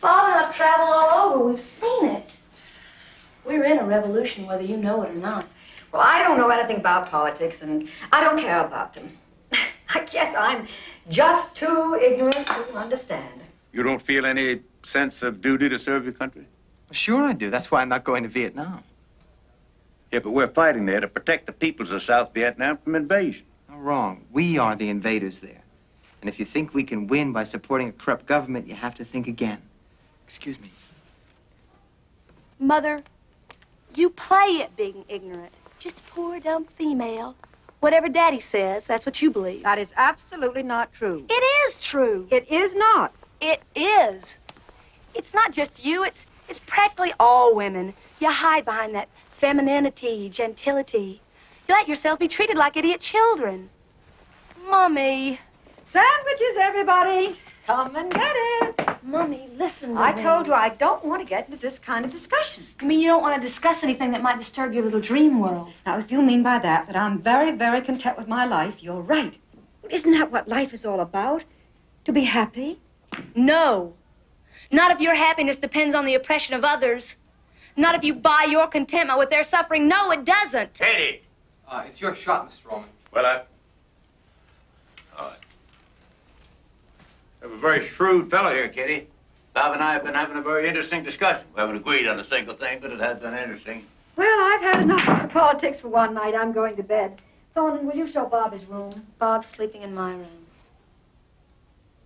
Bob and I've traveled all over. We've seen it. We're in a revolution, whether you know it or not. Well, I don't know anything about politics, and I don't care about them. I guess I'm just too ignorant to understand. You don't feel any sense of duty to serve your country? Sure I do. That's why I'm not going to Vietnam. Yeah, but we're fighting there to protect the peoples of South Vietnam from invasion. No, wrong. We are the invaders there. And if you think we can win by supporting a corrupt government, you have to think again. Excuse me. Mother, you play at being ignorant. Just a poor, dumb female. Whatever Daddy says, that's what you believe. That is absolutely not true. It is true. It is not. It is. It's not just you. It's practically all women. You hide behind that femininity, gentility. You let yourself be treated like idiot children. Mommy. Sandwiches, everybody. Come and get it. Mommy, listen to me. I told you I don't want to get into this kind of discussion. You mean you don't want to discuss anything that might disturb your little dream world? Now, if you mean by that I'm very, very content with my life, you're right. Isn't that what life is all about? To be happy? No. Not if your happiness depends on the oppression of others. Not if you buy your contentment with their suffering. No, it doesn't. Katie! It's your shot, Mr. Roman. Well, all right. You have a very shrewd fellow here, Kitty. Bob and I have been having a very interesting discussion. We haven't agreed on a single thing, but it has been interesting. Well, I've had enough of politics for one night. I'm going to bed. Thornton, will you show Bob his room? Bob's sleeping in my room.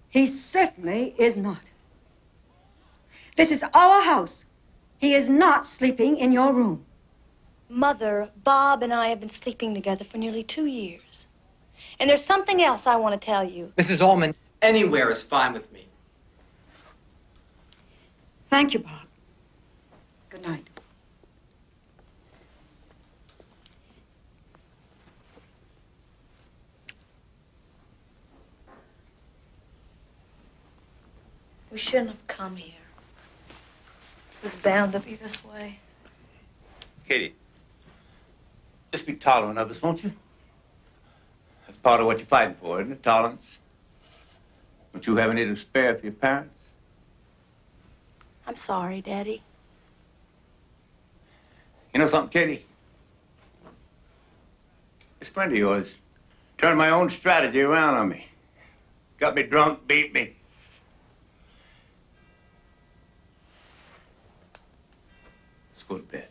He certainly is not. This is our house. He is not sleeping in your room. Mother, Bob and I have been sleeping together for nearly 2 years. And there's something else I want to tell you. Mrs. Ullman, anywhere is fine with me. Thank you, Bob. Good night. We shouldn't have come here. It was bound to be this way. Katie, just be tolerant of us, won't you? That's part of what you're fighting for, isn't it? Tolerance. Don't you have any to spare for your parents? I'm sorry, Daddy. You know something, Katie? This friend of yours turned my own strategy around on me. Got me drunk, beat me. Let's go to bed.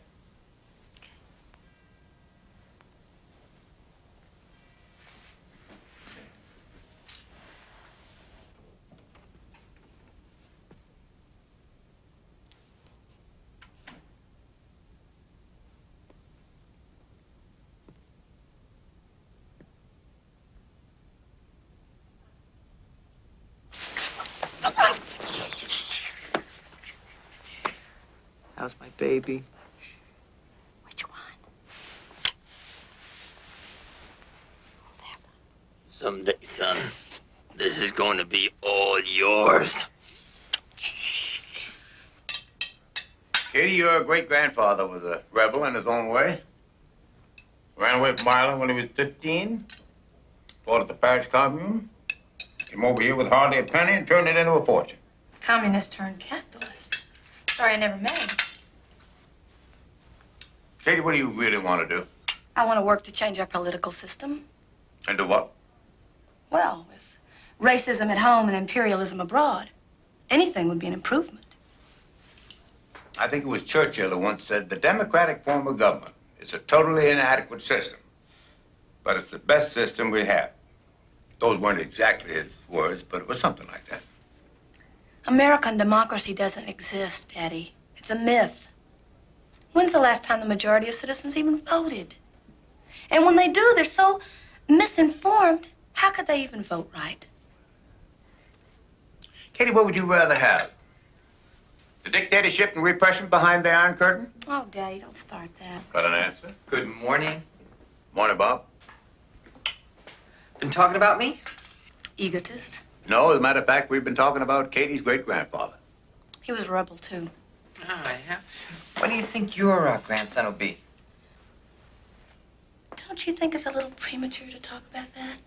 How's my baby? Which one? Someday, son, this is going to be all yours. Katie, your great-grandfather was a rebel in his own way. Ran away from Ireland when he was 15. Fought at the Paris Commune. Came over here with hardly a penny and turned it into a fortune. Communist turned capitalist. Sorry I never met him. Katie, what do you really want to do? I want to work to change our political system. And do what? Well, with racism at home and imperialism abroad, anything would be an improvement. I think it was Churchill who once said, the democratic form of government is a totally inadequate system, but it's the best system we have. Those weren't exactly his words, but it was something like that. American democracy doesn't exist, Daddy. It's a myth. When's the last time the majority of citizens even voted? And when they do, they're so misinformed, how could they even vote right? Katie, what would you rather have? The dictatorship and repression behind the Iron Curtain? Oh, Daddy, don't start that. Got an answer? Good morning. Morning, Bob. Been talking about me? Egotist. No, as a matter of fact, we've been talking about Katie's great-grandfather. He was a rebel, too. Oh, yeah? When do you think your grandson will be? Don't you think it's a little premature to talk about that?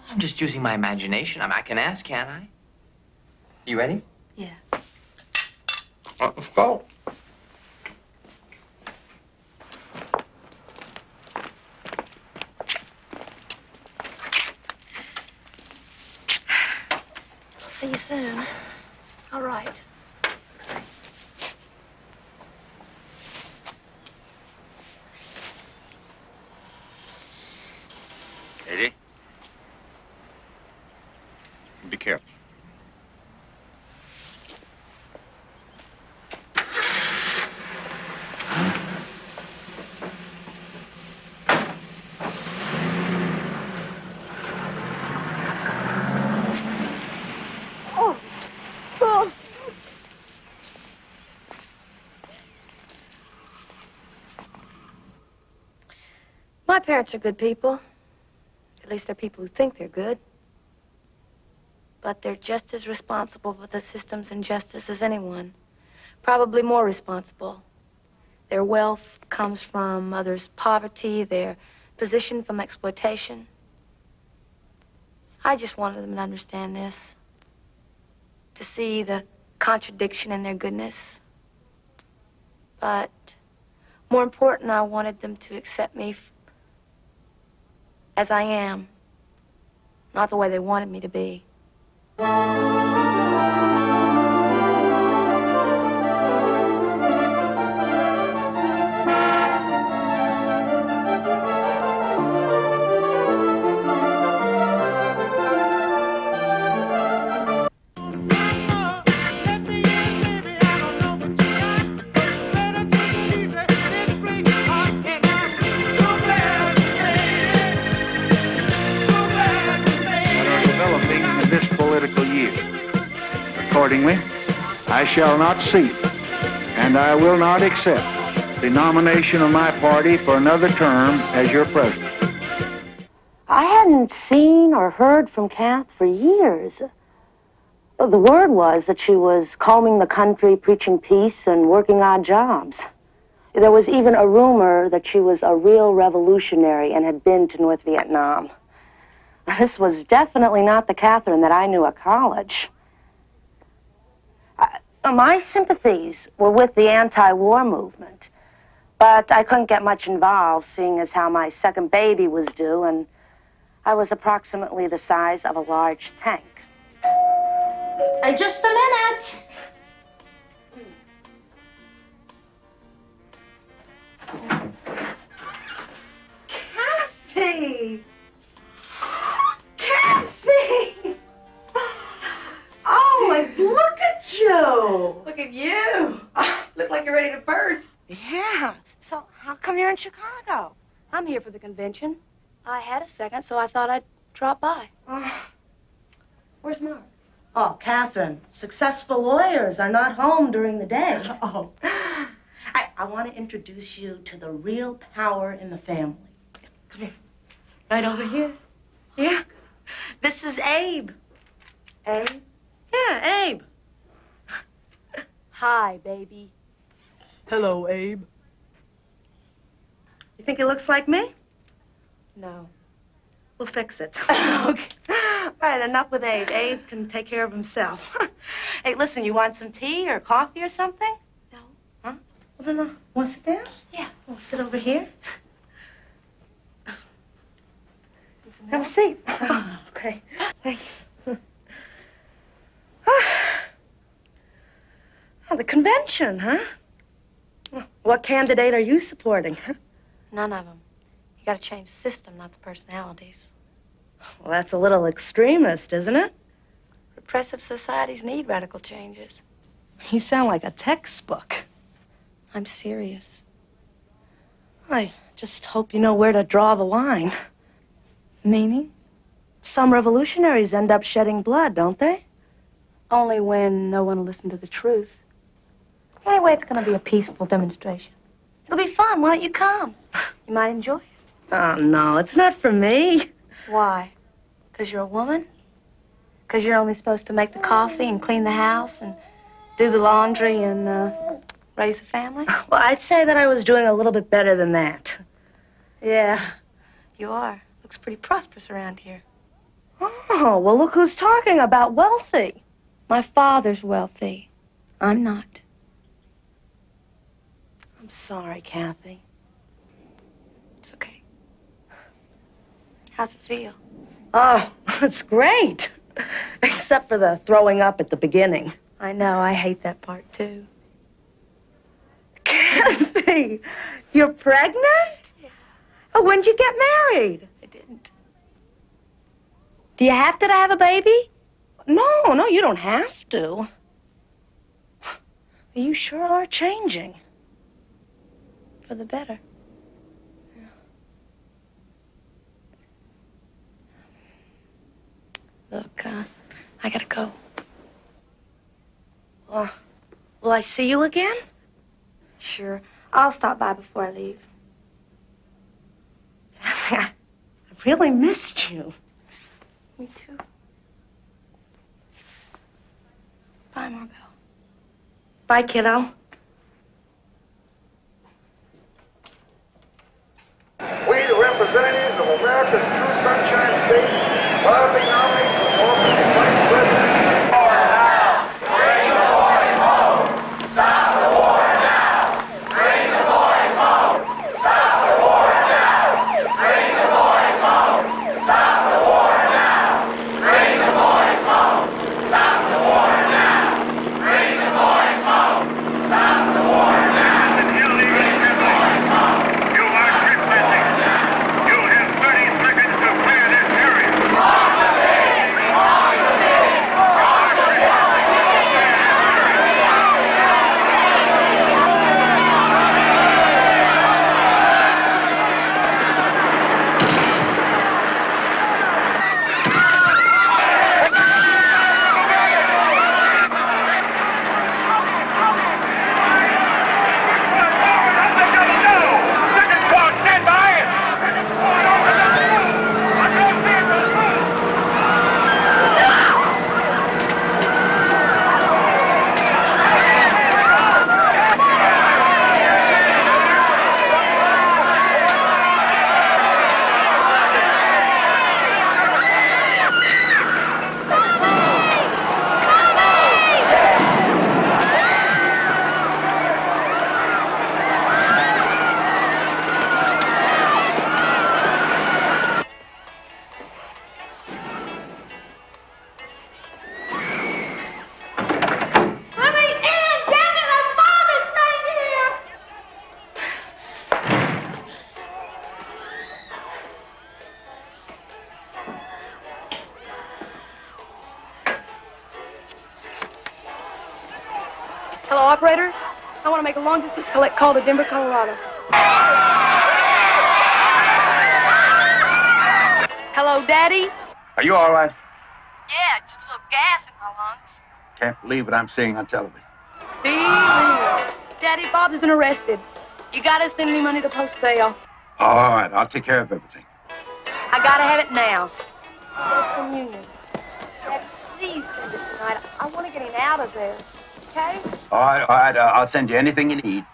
I'm just using my imagination. I can ask, can't I? You ready? Yeah. Let's go. I'll see you soon. All right. Katie? Be careful. Oh, God. My parents are good people. At least they're people who think they're good. But they're just as responsible for the system's injustice as anyone. Probably more responsible. Their wealth comes from others' poverty, their position from exploitation. I just wanted them to understand this. To see the contradiction in their goodness. But more important, I wanted them to accept me as I am, not the way they wanted me to be. This political year. Accordingly, I shall not seek and I will not accept the nomination of my party for another term as your president. I hadn't seen or heard from Kath for years. The word was that she was combing the country, preaching peace, and working odd jobs. There was even a rumor that she was a real revolutionary and had been to North Vietnam. This was definitely not the Katherine that I knew at college. My sympathies were with the anti-war movement, but I couldn't get much involved, seeing as how my second baby was due, and I was approximately the size of a large tank. Just a minute. Kathy! Kathy! Oh, and look at you! Look at you. Look like you're ready to burst. Yeah. So how come you're in Chicago? I'm here for the convention. I had a second, so I thought I'd drop by. Where's Mom? Oh, Katherine, successful lawyers are not home during the day. Oh. I want to introduce you to the real power in the family. Come here. Right over here. Yeah. This is Abe. Abe? Yeah, Abe. Hi, baby. Hello, Abe. You think he looks like me? No. We'll fix it. Okay. All right, enough with Abe. Abe can take care of himself. Hey, listen, you want some tea or coffee or something? No. Huh? Well, then, want to sit down? Yeah. We'll sit over here. Have a seat. Okay. Thanks. Oh, the convention, huh? What candidate are you supporting? None of them. You gotta change the system, not the personalities. Well, that's a little extremist, isn't it? Repressive societies need radical changes. You sound like a textbook. I'm serious. I just hope you know where to draw the line. Meaning? Some revolutionaries end up shedding blood, don't they? Only when no one will listen to the truth. Anyway, it's gonna be a peaceful demonstration. It'll be fun. Why don't you come? You might enjoy it. Oh, no, it's not for me. Why? Because you're a woman? Because you're only supposed to make the coffee and clean the house and do the laundry and raise a family? Well, I'd say that I was doing a little bit better than that. Yeah, you are. Looks pretty prosperous around here. Oh, well, look who's talking about wealthy. My father's wealthy. I'm not. I'm sorry, Kathy. It's okay. How's it feel? Oh, it's great. Except for the throwing up at the beginning. I know, I hate that part, too. Kathy, you're pregnant? Yeah. Oh, when'd you get married? I didn't. Do you have to have a baby? No, you don't have to. You sure are changing. For the better. Look, I gotta go. Will I see you again? Sure. I'll stop by before I leave. I really missed you. Me too. Bye, Margot. Bye, kiddo. We, the representatives of America's true sunshine state, proudly nominate for the office of Vice President. Bring the boys home! Stop the war now! Bring the boys home! Stop the war now! Bring the boys home! Stop the war now! Bring the boys home! Stop the war now! Bring the boys home! Stop the war now! Bring the boys home! You are trespassing. You have 30 seconds to clear this area. Hello, operator. I want to make a long-distance collect call to Denver, Colorado. Hello, Daddy? Are you all right? Yeah, just a little gas in my lungs. Can't believe what I'm seeing on television. Daddy, Bob's been arrested. You gotta send me money to post bail. All right, I'll take care of everything. I gotta have it now. First communion. Daddy, please send it tonight. I want to get him out of there. Okay? All right, I'll send you anything you need.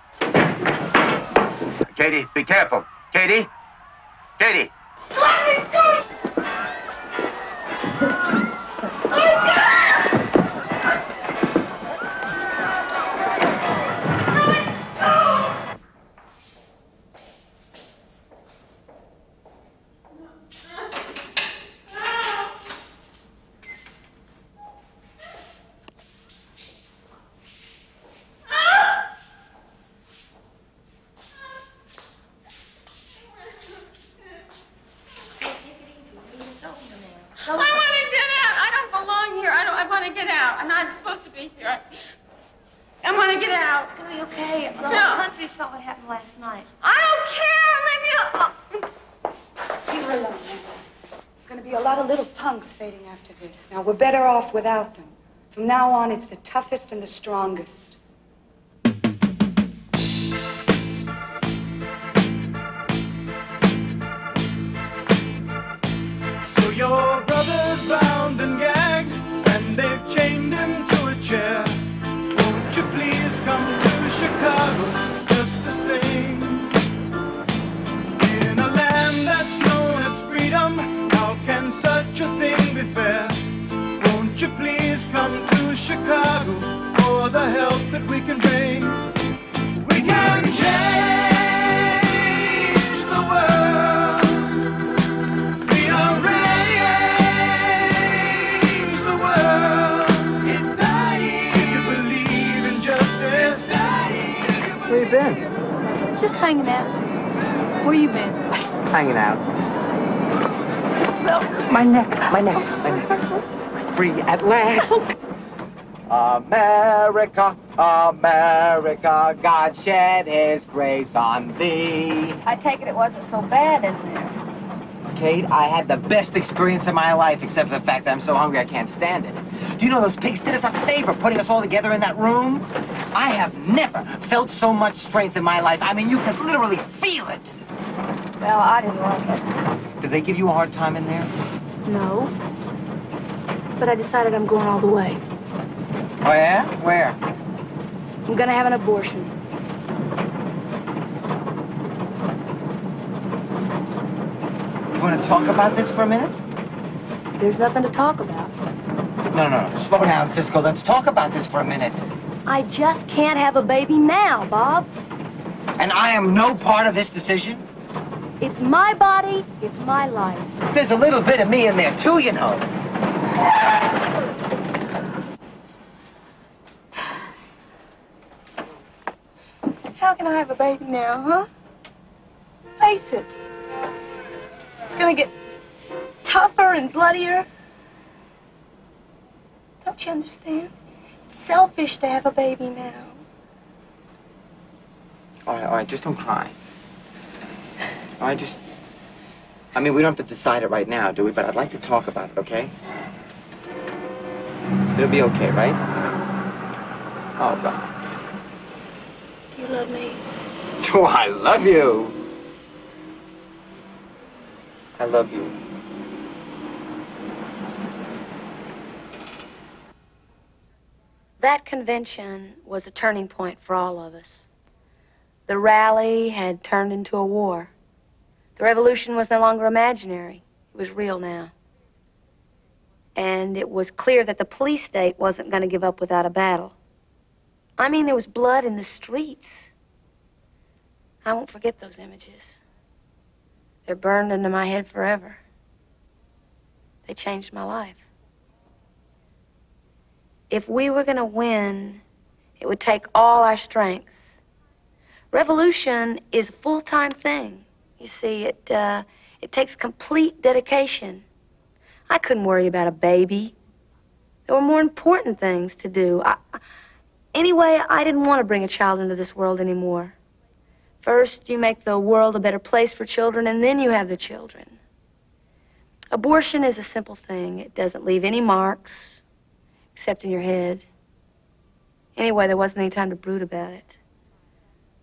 Katie, be careful. Katie? Katie! Let me go! I want to get out. I don't belong here. I want to get out. I'm not supposed to be here. I want to get out. It's gonna be okay. The No. whole country saw what happened last night. I don't care. Leave me alone. Leave her alone, Emily. Gonna be a lot of little punks fading after this. Now, we're better off without them. From now on, it's the toughest and the strongest. So your brother hanging out? Where you been? Hanging out. My neck. Free at last. America, America, God shed his grace on thee. I take it wasn't so bad in there. Kate, I had the best experience of my life, except for the fact that I'm so hungry I can't stand it. Do you know those pigs did us a favor putting us all together in that room? I have never felt so much strength in my life. I mean, you could literally feel it. Well, I didn't like it. Did they give you a hard time in there? No. But I decided I'm going all the way. Oh, yeah? Where? I'm gonna have an abortion. You want to talk about this for a minute? There's nothing to talk about. No. Slow down, Cisco. Let's talk about this for a minute. I just can't have a baby now, Bob. And I am no part of this decision? It's my body, it's my life. There's a little bit of me in there, too, you know. How can I have a baby now, huh? Face it. It's gonna get tougher and bloodier. Don't you understand? It's selfish to have a baby now. All right, just don't cry. All right, I mean, we don't have to decide it right now, do we? But I'd like to talk about it, okay? It'll be okay, right? Oh, God. Do you love me? Do I love you? I love you. That convention was a turning point for all of us. The rally had turned into a war. The revolution was no longer imaginary. It was real now. And it was clear that the police state wasn't going to give up without a battle. I mean, there was blood in the streets. I won't forget those images. They're burned into my head forever. They changed my life. If we were going to win, it would take all our strength. Revolution is a full-time thing. You see, it takes complete dedication. I couldn't worry about a baby. There were more important things to do. Anyway, I didn't want to bring a child into this world anymore. First, you make the world a better place for children, and then you have the children. Abortion is a simple thing. It doesn't leave any marks, except in your head. Anyway, there wasn't any time to brood about it.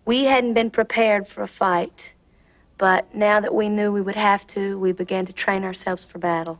We hadn't been prepared for a fight, but now that we knew we would have to, we began to train ourselves for battle.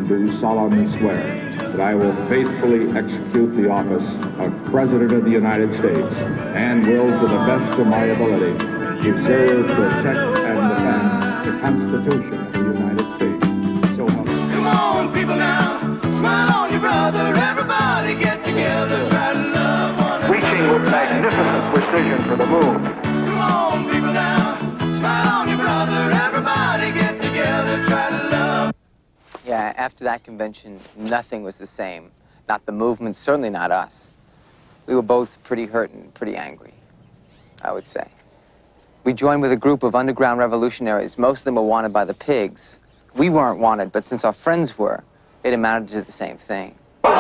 Do solemnly swear that I will faithfully execute the office of President of the United States and will, to the best of my ability, preserve, protect, and defend the Constitution of the United States. So help me. Come on, people now, smile on your brother, everybody get together, try to love one another. Reaching with magnificent precision for the moon. Come on, people now, smile on your brother, everybody get together, try to love. Yeah, after that convention, nothing was the same. Not the movement, certainly not us. We were both pretty hurt and pretty angry, I would say. We joined with a group of underground revolutionaries. Most of them were wanted by the pigs. We weren't wanted, but since our friends were, it amounted to the same thing. Wait a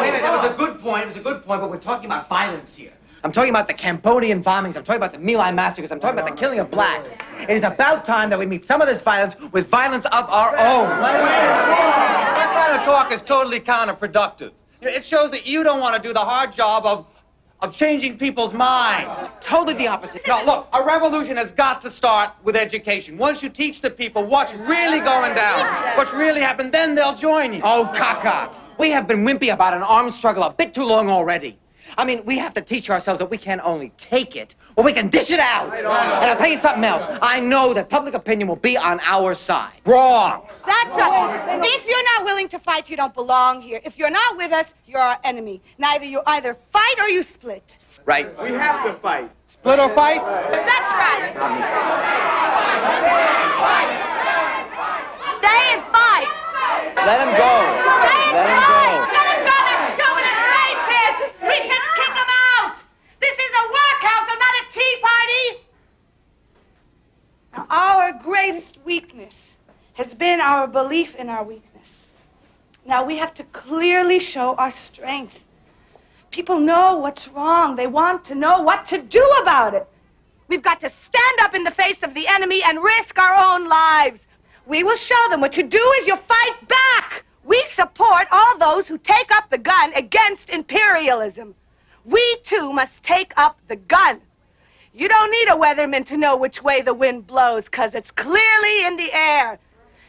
minute. That was a good point. It was a good point, but we're talking about violence here. I'm talking about the Cambodian bombings. I'm talking about the My Lai massacres. I'm talking about the killing of blacks. It is about time that we meet some of this violence with violence of our own. That kind of talk is totally counterproductive. It shows that you don't want to do the hard job of changing people's minds. Totally the opposite. No, look, a revolution has got to start with education. Once you teach the people what's really going down, what's really happened, then they'll join you. Oh, caca. We have been wimpy about an armed struggle a bit too long already. I mean, we have to teach ourselves that we can't only take it, but we can dish it out. And I'll tell you something else. I know that public opinion will be on our side. Wrong. That's right. If you're not willing to fight, you don't belong here. If you're not with us, you're our enemy. You either fight or you split. Right. We have to fight. Split or fight? That's right. Stay and fight. Let him go. Let him go. Let him go. They're showing us races. We should kick them out. This is a work council, not a tea party. Now, our greatest weakness has been our belief in our weakness. Now we have to clearly show our strength. People know what's wrong. They want to know what to do about it. We've got to stand up in the face of the enemy and risk our own lives. We will show them what you do is you fight back. We support all those who take up the gun against imperialism. We, too, must take up the gun. You don't need a weatherman to know which way the wind blows, because it's clearly in the air.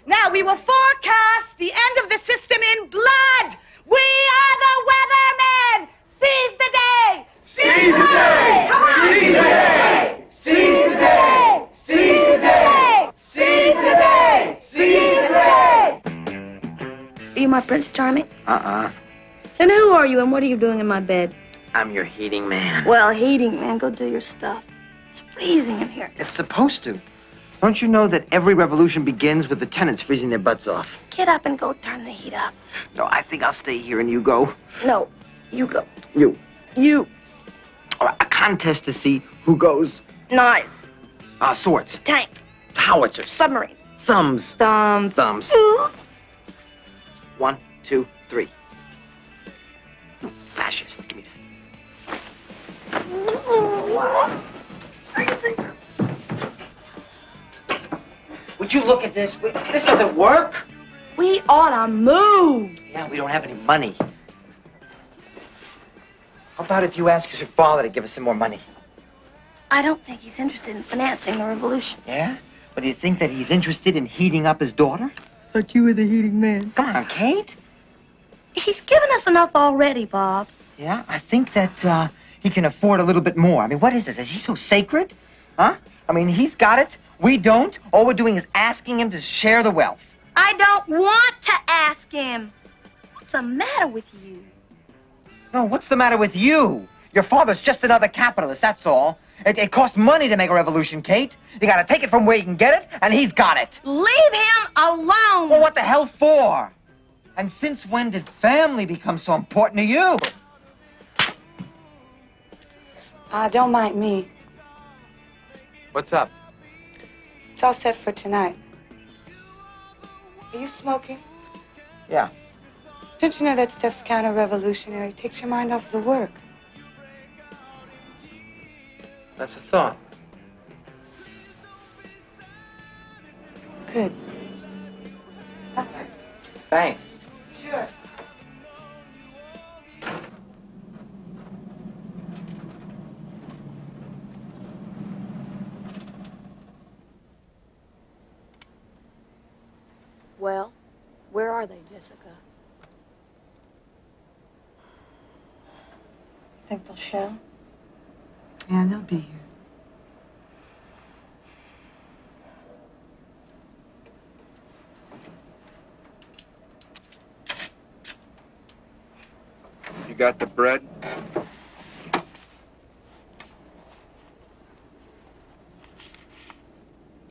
Now, we will forecast the end of the system in blood. We are the weathermen. Seize the day! Seize the day! Come on! Seize the day! Seize the day! Seize the day! Seize the day! Seize the day! Are you my Prince Charming? Uh-uh. Then who are you and what are you doing in my bed? I'm your heating man. Well, heating, man, go do your stuff. It's freezing in here. It's supposed to. Don't you know that every revolution begins with the tenants freezing their butts off? Get up and go turn the heat up. No, I think I'll stay here and you go. No, you go. You. You. All right, a contest to see who goes. Knives. Swords. Tanks. Howitzers. Submarines. Thumbs. Thumbs. Thumbs. 1, 2, 3. You fascist. Give me that. Freezing. Would you look at this? This doesn't work. We ought to move. Yeah, we don't have any money. How about if you ask your father to give us some more money? I don't think he's interested in financing the revolution. Yeah? But do you think that he's interested in heating up his daughter? Thought you were the heating man. Come on, Kate. He's given us enough already, Bob. Yeah, I think that he can afford a little bit more. I mean, what is this? Is he so sacred? Huh? I mean, he's got it. We don't. All we're doing is asking him to share the wealth. I don't want to ask him. What's the matter with you? No, what's the matter with you? Your father's just another capitalist, that's all. It costs money to make a revolution, Kate. You gotta take it from where you can get it, and he's got it. Leave him alone. Well, what the hell for? And since when did family become so important to you? Don't mind me. What's up? It's all set for tonight. Are you smoking? Yeah. Don't you know that stuff's counter-revolutionary? It takes your mind off the work. That's a thought. Good. Thanks. Sure. Well, where are they, Jessica? Think they'll show? Yeah, they'll be here. You got the bread?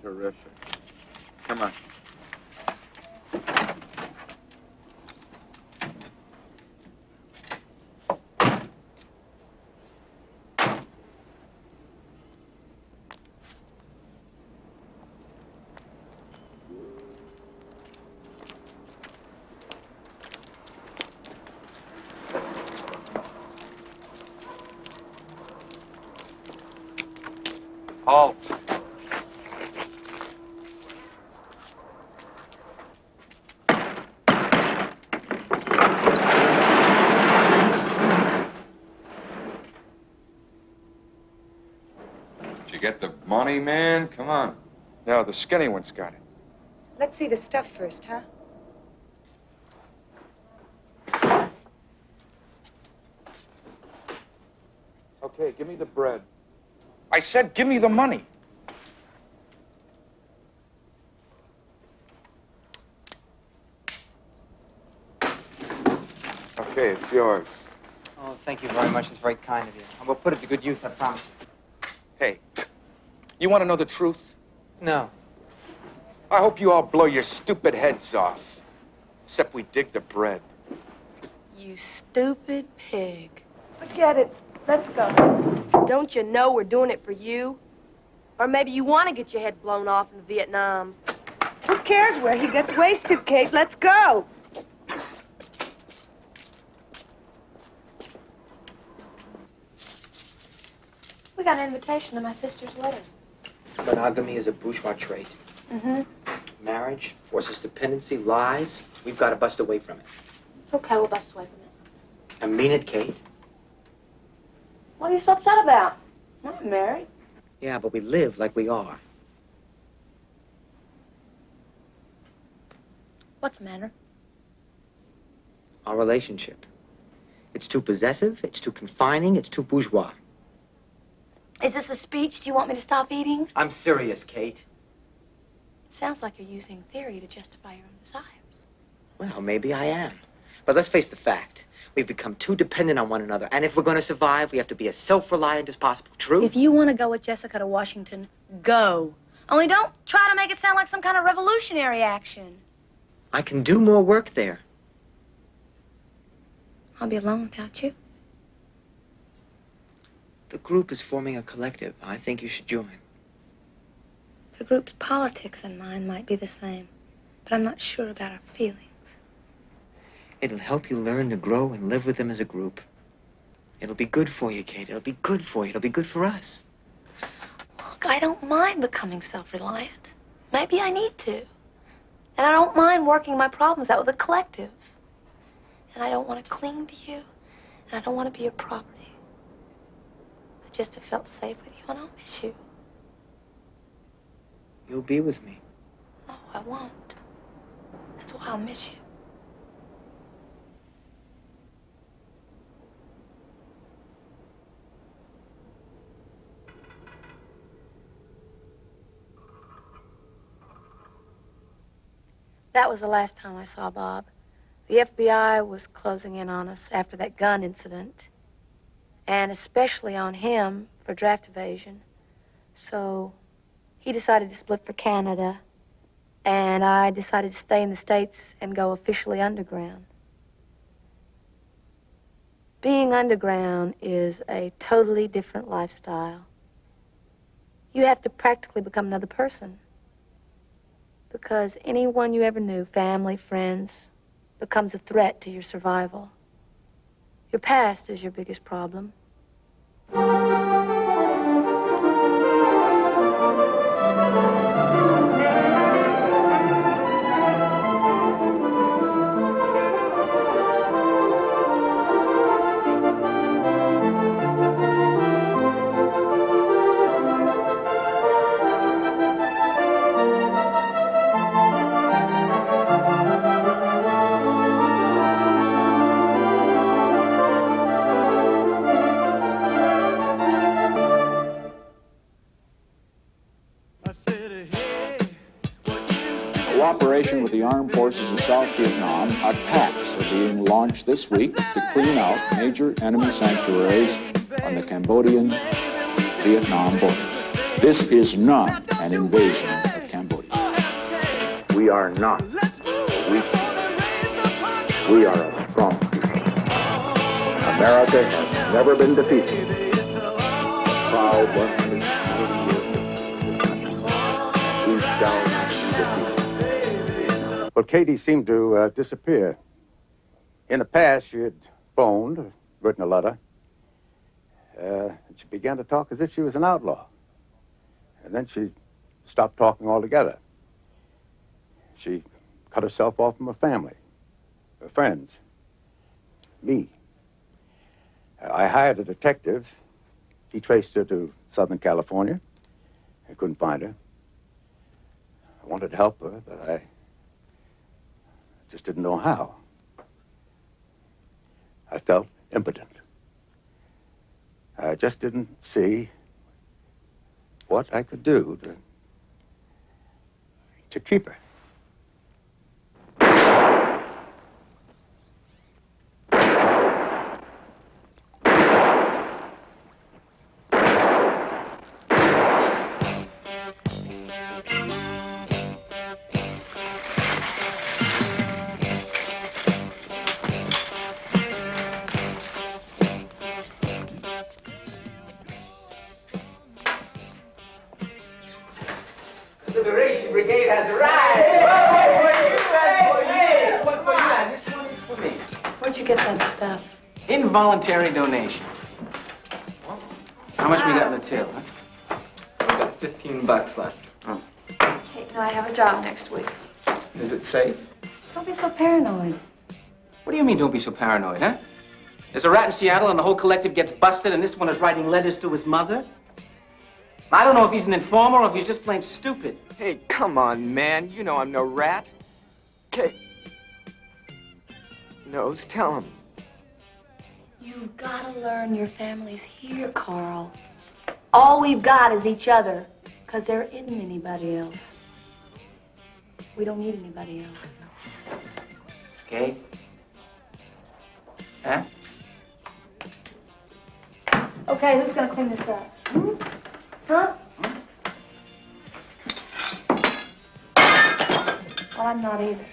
Terrific. Come on. Halt. Did you get the money, man? Come on. No, the skinny one's got it. Let's see the stuff first, huh? Okay, give me the bread. I said give me the money. Okay, it's yours. Oh, thank you very much. It's very kind of you. I will put it to good use, I promise. Hey, you want to know the truth? No. I hope you all blow your stupid heads off. Except we dig the bread. You stupid pig. Forget it. Let's go. Don't you know we're doing it for you? Or maybe you want to get your head blown off in Vietnam. Who cares where he gets wasted, Kate? Let's go. We got an invitation to my sister's wedding. Monogamy is a bourgeois trait. Mm-hmm. Marriage forces dependency, lies. We've got to bust away from it. Okay, we'll bust away from it. I mean it, Kate. What are you so upset about? I'm not married. Yeah, but we live like we are. What's the matter? Our relationship. It's too possessive, it's too confining, it's too bourgeois. Is this a speech? Do you want me to stop eating? I'm serious, Kate. It sounds like you're using theory to justify your own desires. Well, maybe I am. But let's face the fact. We've become too dependent on one another. And if we're going to survive, we have to be as self-reliant as possible. True? If you want to go with Jessica to Washington, go. Only don't try to make it sound like some kind of revolutionary action. I can do more work there. I'll be alone without you. The group is forming a collective. I think you should join. The group's politics and mine might be the same, but I'm not sure about our feelings. It'll help you learn to grow and live with them as a group. It'll be good for you, Kate. It'll be good for you. It'll be good for us. Look, I don't mind becoming self-reliant. Maybe I need to. And I don't mind working my problems out with a collective. And I don't want to cling to you, and I don't want to be your property. I just have felt safe with you, and I'll miss you. You'll be with me. No, I won't. That's why I'll miss you. That was the last time I saw Bob. The FBI was closing in on us after that gun incident, and especially on him for draft evasion. So he decided to split for Canada, and I decided to stay in the States and go officially underground. Being underground is a totally different lifestyle. You have to practically become another person, because anyone you ever knew, family, friends, becomes a threat to your survival. Your past is your biggest problem. Cooperation with the armed forces of South Vietnam, attacks are being launched this week to clean out major enemy sanctuaries on the Cambodian-Vietnam border. This is not an invasion of Cambodia. We are not a weak people. We are a strong people. America has never been defeated. A proud 180 years. We shall not be defeated. Well, Katie seemed to disappear. In the past, she had phoned, written a letter. And she began to talk as if she was an outlaw. And then she stopped talking altogether. She cut herself off from her family, her friends, me. I hired a detective. He traced her to Southern California. I couldn't find her. I wanted to help her, but I just didn't know how. I felt impotent. I just didn't see what I could do to keep her. Liberation Brigade has arrived! This one for you, and this one is for me. Where'd you get that stuff? Involuntary donation. How much we got in the till, huh? We got $15 left. Oh. Hey, no, I have a job next week. Is it safe? Don't be so paranoid. What do you mean, don't be so paranoid, huh? There's a rat in Seattle and the whole collective gets busted, and this one is writing letters to his mother? I don't know if he's an informer or if he's just plain stupid. Hey, come on, man. You know I'm no rat. Okay. Nose, tell him. You've got to learn your family's here, Carl. All we've got is each other, because there isn't anybody else. We don't need anybody else. Okay? Huh? Okay, who's going to clean this up? Hmm? Huh? Well, I'm not either.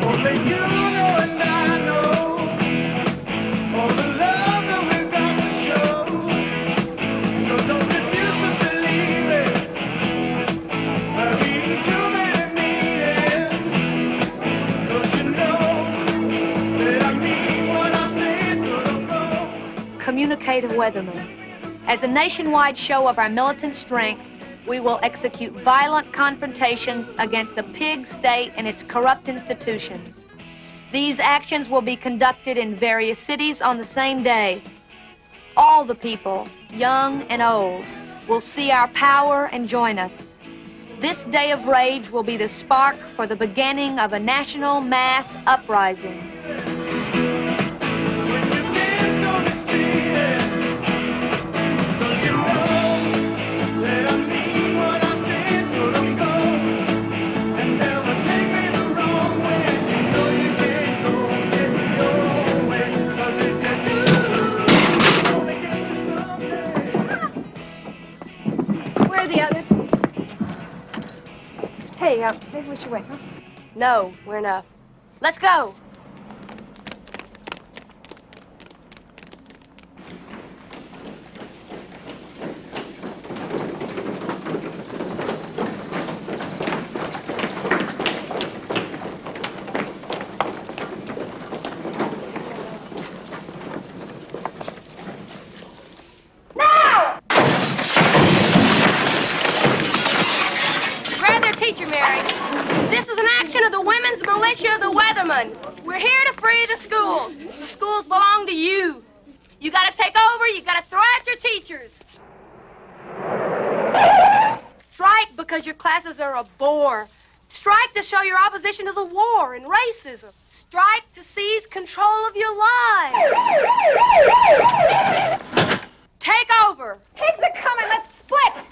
Only you know and I know all the love that we've got to show. So don't refuse to believe it. I've eaten too many meetings. Don't you know that I mean what I say, so don't go. Communicative Weatherman. As a nationwide show of our militant strength, we will execute violent confrontations against the pig state and its corrupt institutions. These actions will be conducted in various cities on the same day. All the people, young and old, will see our power and join us. This day of rage will be the spark for the beginning of a national mass uprising. Where are the others? Hey, maybe we should wait, huh? No, we're enough. Let's go. Teacher Mary, this is an action of the Women's Militia, the Weathermen. We're here to free the schools. The schools belong to you. You gotta take over, you gotta throw out your teachers. Strike because your classes are a bore. Strike to show your opposition to the war and racism. Strike to seize control of your lives. Take over. Pigs are coming, let's split.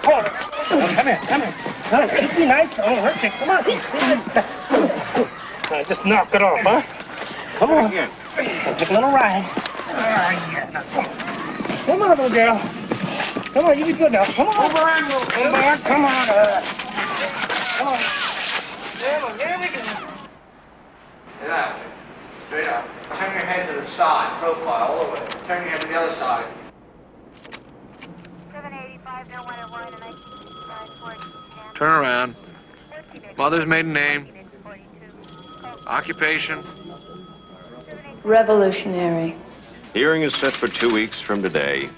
Come on. Come here. Be nice. I won't hurt you. Come on. Just knock it off, huh? Come on. Take a little ride. Yeah. Now, come on. Come on, little girl. Come on, you be good now. Come on. Come on. Come on. Come on. Come on. There we go. Yeah. Straight up. Turn your head to the side, profile all the way. Turn your head to the other side. 785, Turn around. Mother's maiden name. Occupation. Revolutionary. Hearing is set for 2 weeks from today.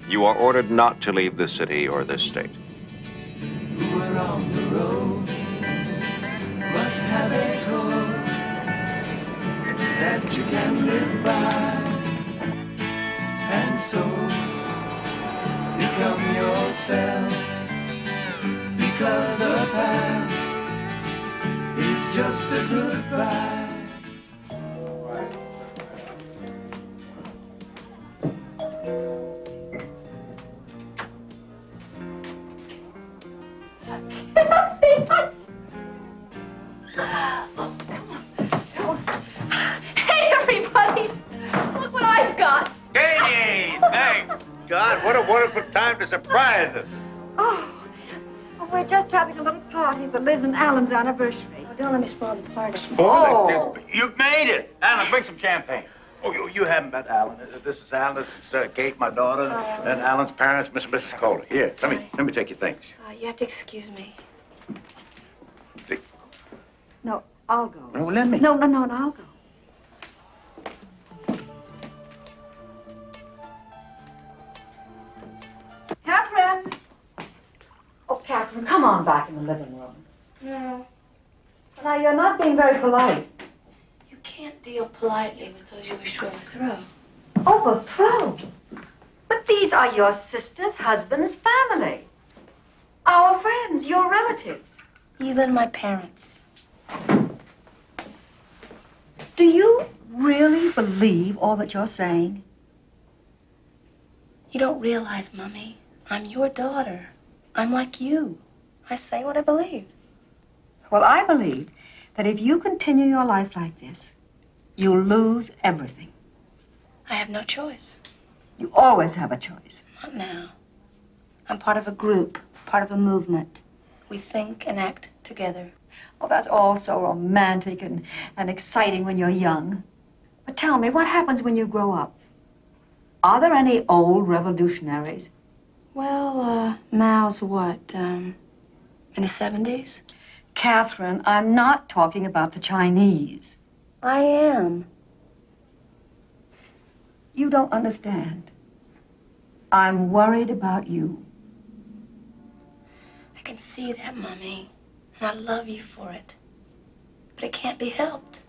You are ordered not to leave this city or this state. Who are on the road must have a code that you can live by, and so become yourself, because the past is just a goodbye. Hey, everybody! Look what I've got! Hey, thank God. What a wonderful time to surprise us. Oh, we're just having a little party for Liz and Alan's anniversary. Oh, don't let me spoil the party. Spoil it. You've made it. Alan, bring some champagne. Oh, you haven't met Alan. This is Alan. This is Kate, my daughter, and Alan's parents, Mr. and Mrs. Kohler. Here, let me take your things. You have to excuse me. No, I'll go. No, let me. No, I'll go. Catherine! Oh, Catherine, come on back in the living room. No, Now, you're not being very polite. you can't deal politely with those you wish to overthrow. Overthrow? But these are your sister's husband's family. Our friends, your relatives. Even my parents. Do you really believe all that you're saying? You don't realize, Mummy, I'm your daughter. I'm like you. I say what I believe. Well, I believe that if you continue your life like this, you'll lose everything. I have no choice. You always have a choice. Not now. I'm part of a group, part of a movement. We think and act together. Oh, that's all so romantic and exciting when you're young. But tell me, what happens when you grow up? Are there any old revolutionaries? Well, Mao's what, in the 70s? Catherine, I'm not talking about the Chinese. I am. You don't understand. I'm worried about you. I can see that, Mummy, and I love you for it. But it can't be helped.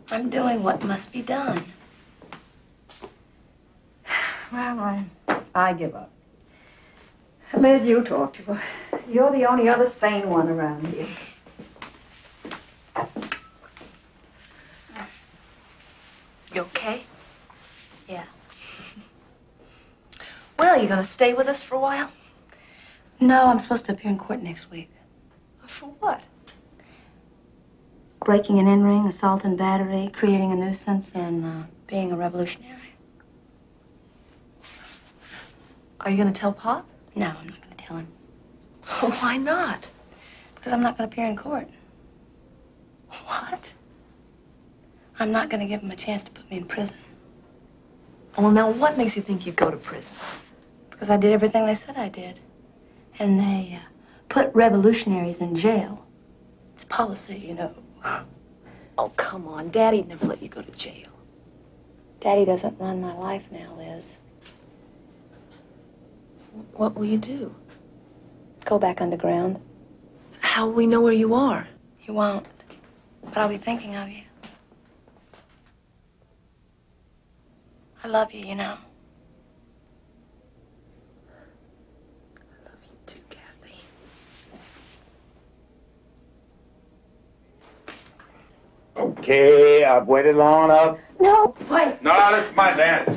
I'm doing what must be done. Well, I give up. Liz, you talk to her. You're the only other sane one around here. You okay? Yeah. Well, you gonna stay with us for a while? No, I'm supposed to appear in court next week. For what? Breaking and entering, assault and battery, creating a nuisance, and being a revolutionary. Are you gonna tell Pop? No, I'm not gonna tell him. Oh, why not? Because I'm not gonna appear in court. What? I'm not gonna give him a chance to put me in prison. Well, now what makes you think you'd go to prison? Because I did everything they said I did. And they put revolutionaries in jail. It's policy, you know. Oh, come on. Daddy'd never let you go to jail. Daddy doesn't run my life now, Liz. What will you do? Go back underground. How will we know where you are? You won't. But I'll be thinking of you. I love you, you know. I love you too, Kathy. Okay, I've waited long enough. No, wait. No, this is my dance.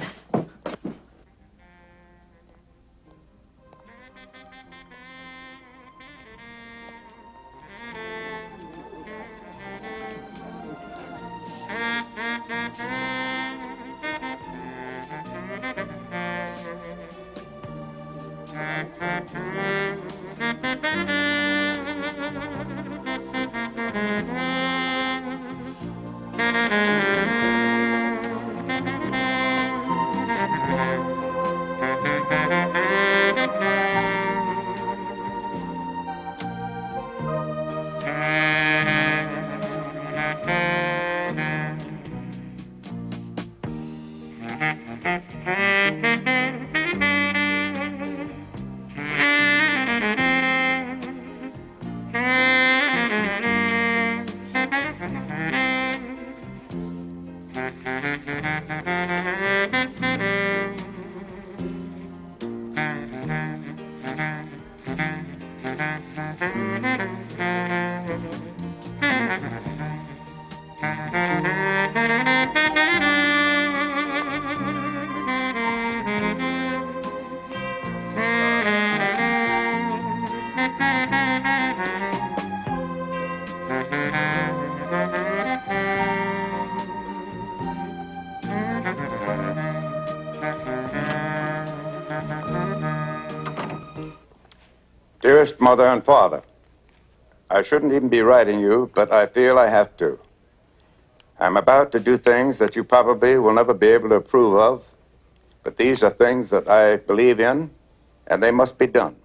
Dearest Mother and Father, I shouldn't even be writing you, but I feel I have to. I'm about to do things that you probably will never be able to approve of, but these are things that I believe in, and they must be done.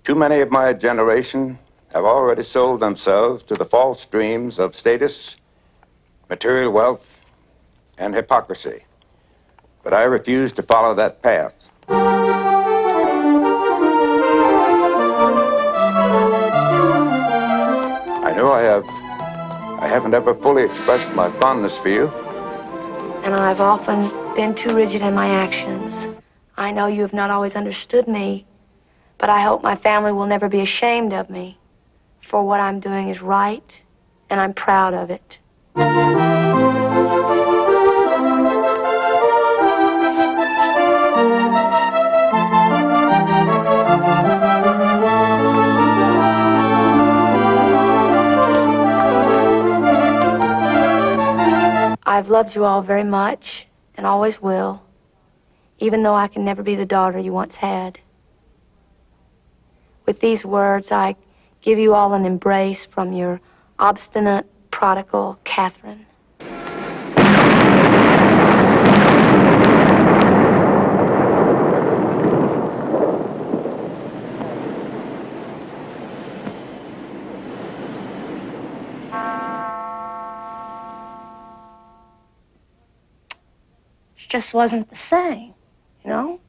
Too many of my generation have already sold themselves to the false dreams of status, material wealth, and hypocrisy. But I refuse to follow that path. I know I haven't ever fully expressed my fondness for you. And I've often been too rigid in my actions. I know you have not always understood me, but I hope my family will never be ashamed of me, for what I'm doing is right, and I'm proud of it. I've loved you all very much, and always will, even though I can never be the daughter you once had. With these words, I give you all an embrace from your obstinate, prodigal Katherine. She just wasn't the same, you know?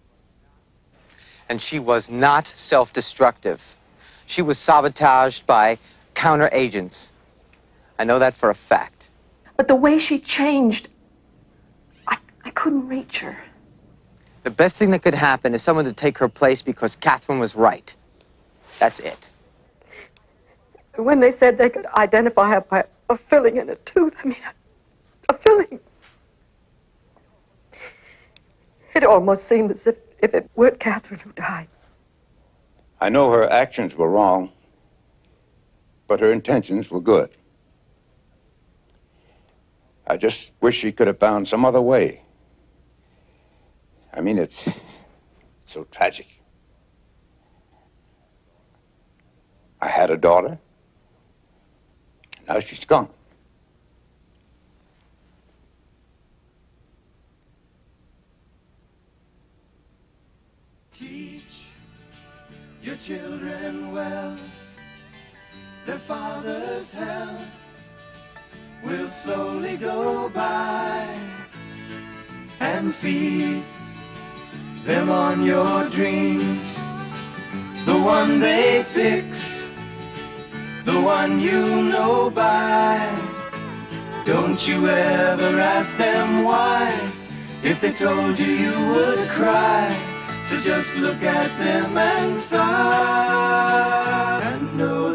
And she was not self-destructive. She was sabotaged by counter-agents. I know that for a fact. But the way she changed, I couldn't reach her. The best thing that could happen is someone to take her place because Katherine was right. That's it. When they said they could identify her by a filling in a tooth, I mean, a filling. It almost seemed as if it weren't Katherine who died. I know her actions were wrong, but her intentions were good. I just wish she could have found some other way. I mean, it's so tragic. I had a daughter. Now she's gone. Teach your children well. Their father's hell will slowly go by, and feed them on your dreams. The one they fix, the one you know by. Don't you ever ask them why. If they told you, you would cry. So just look at them and sigh, and know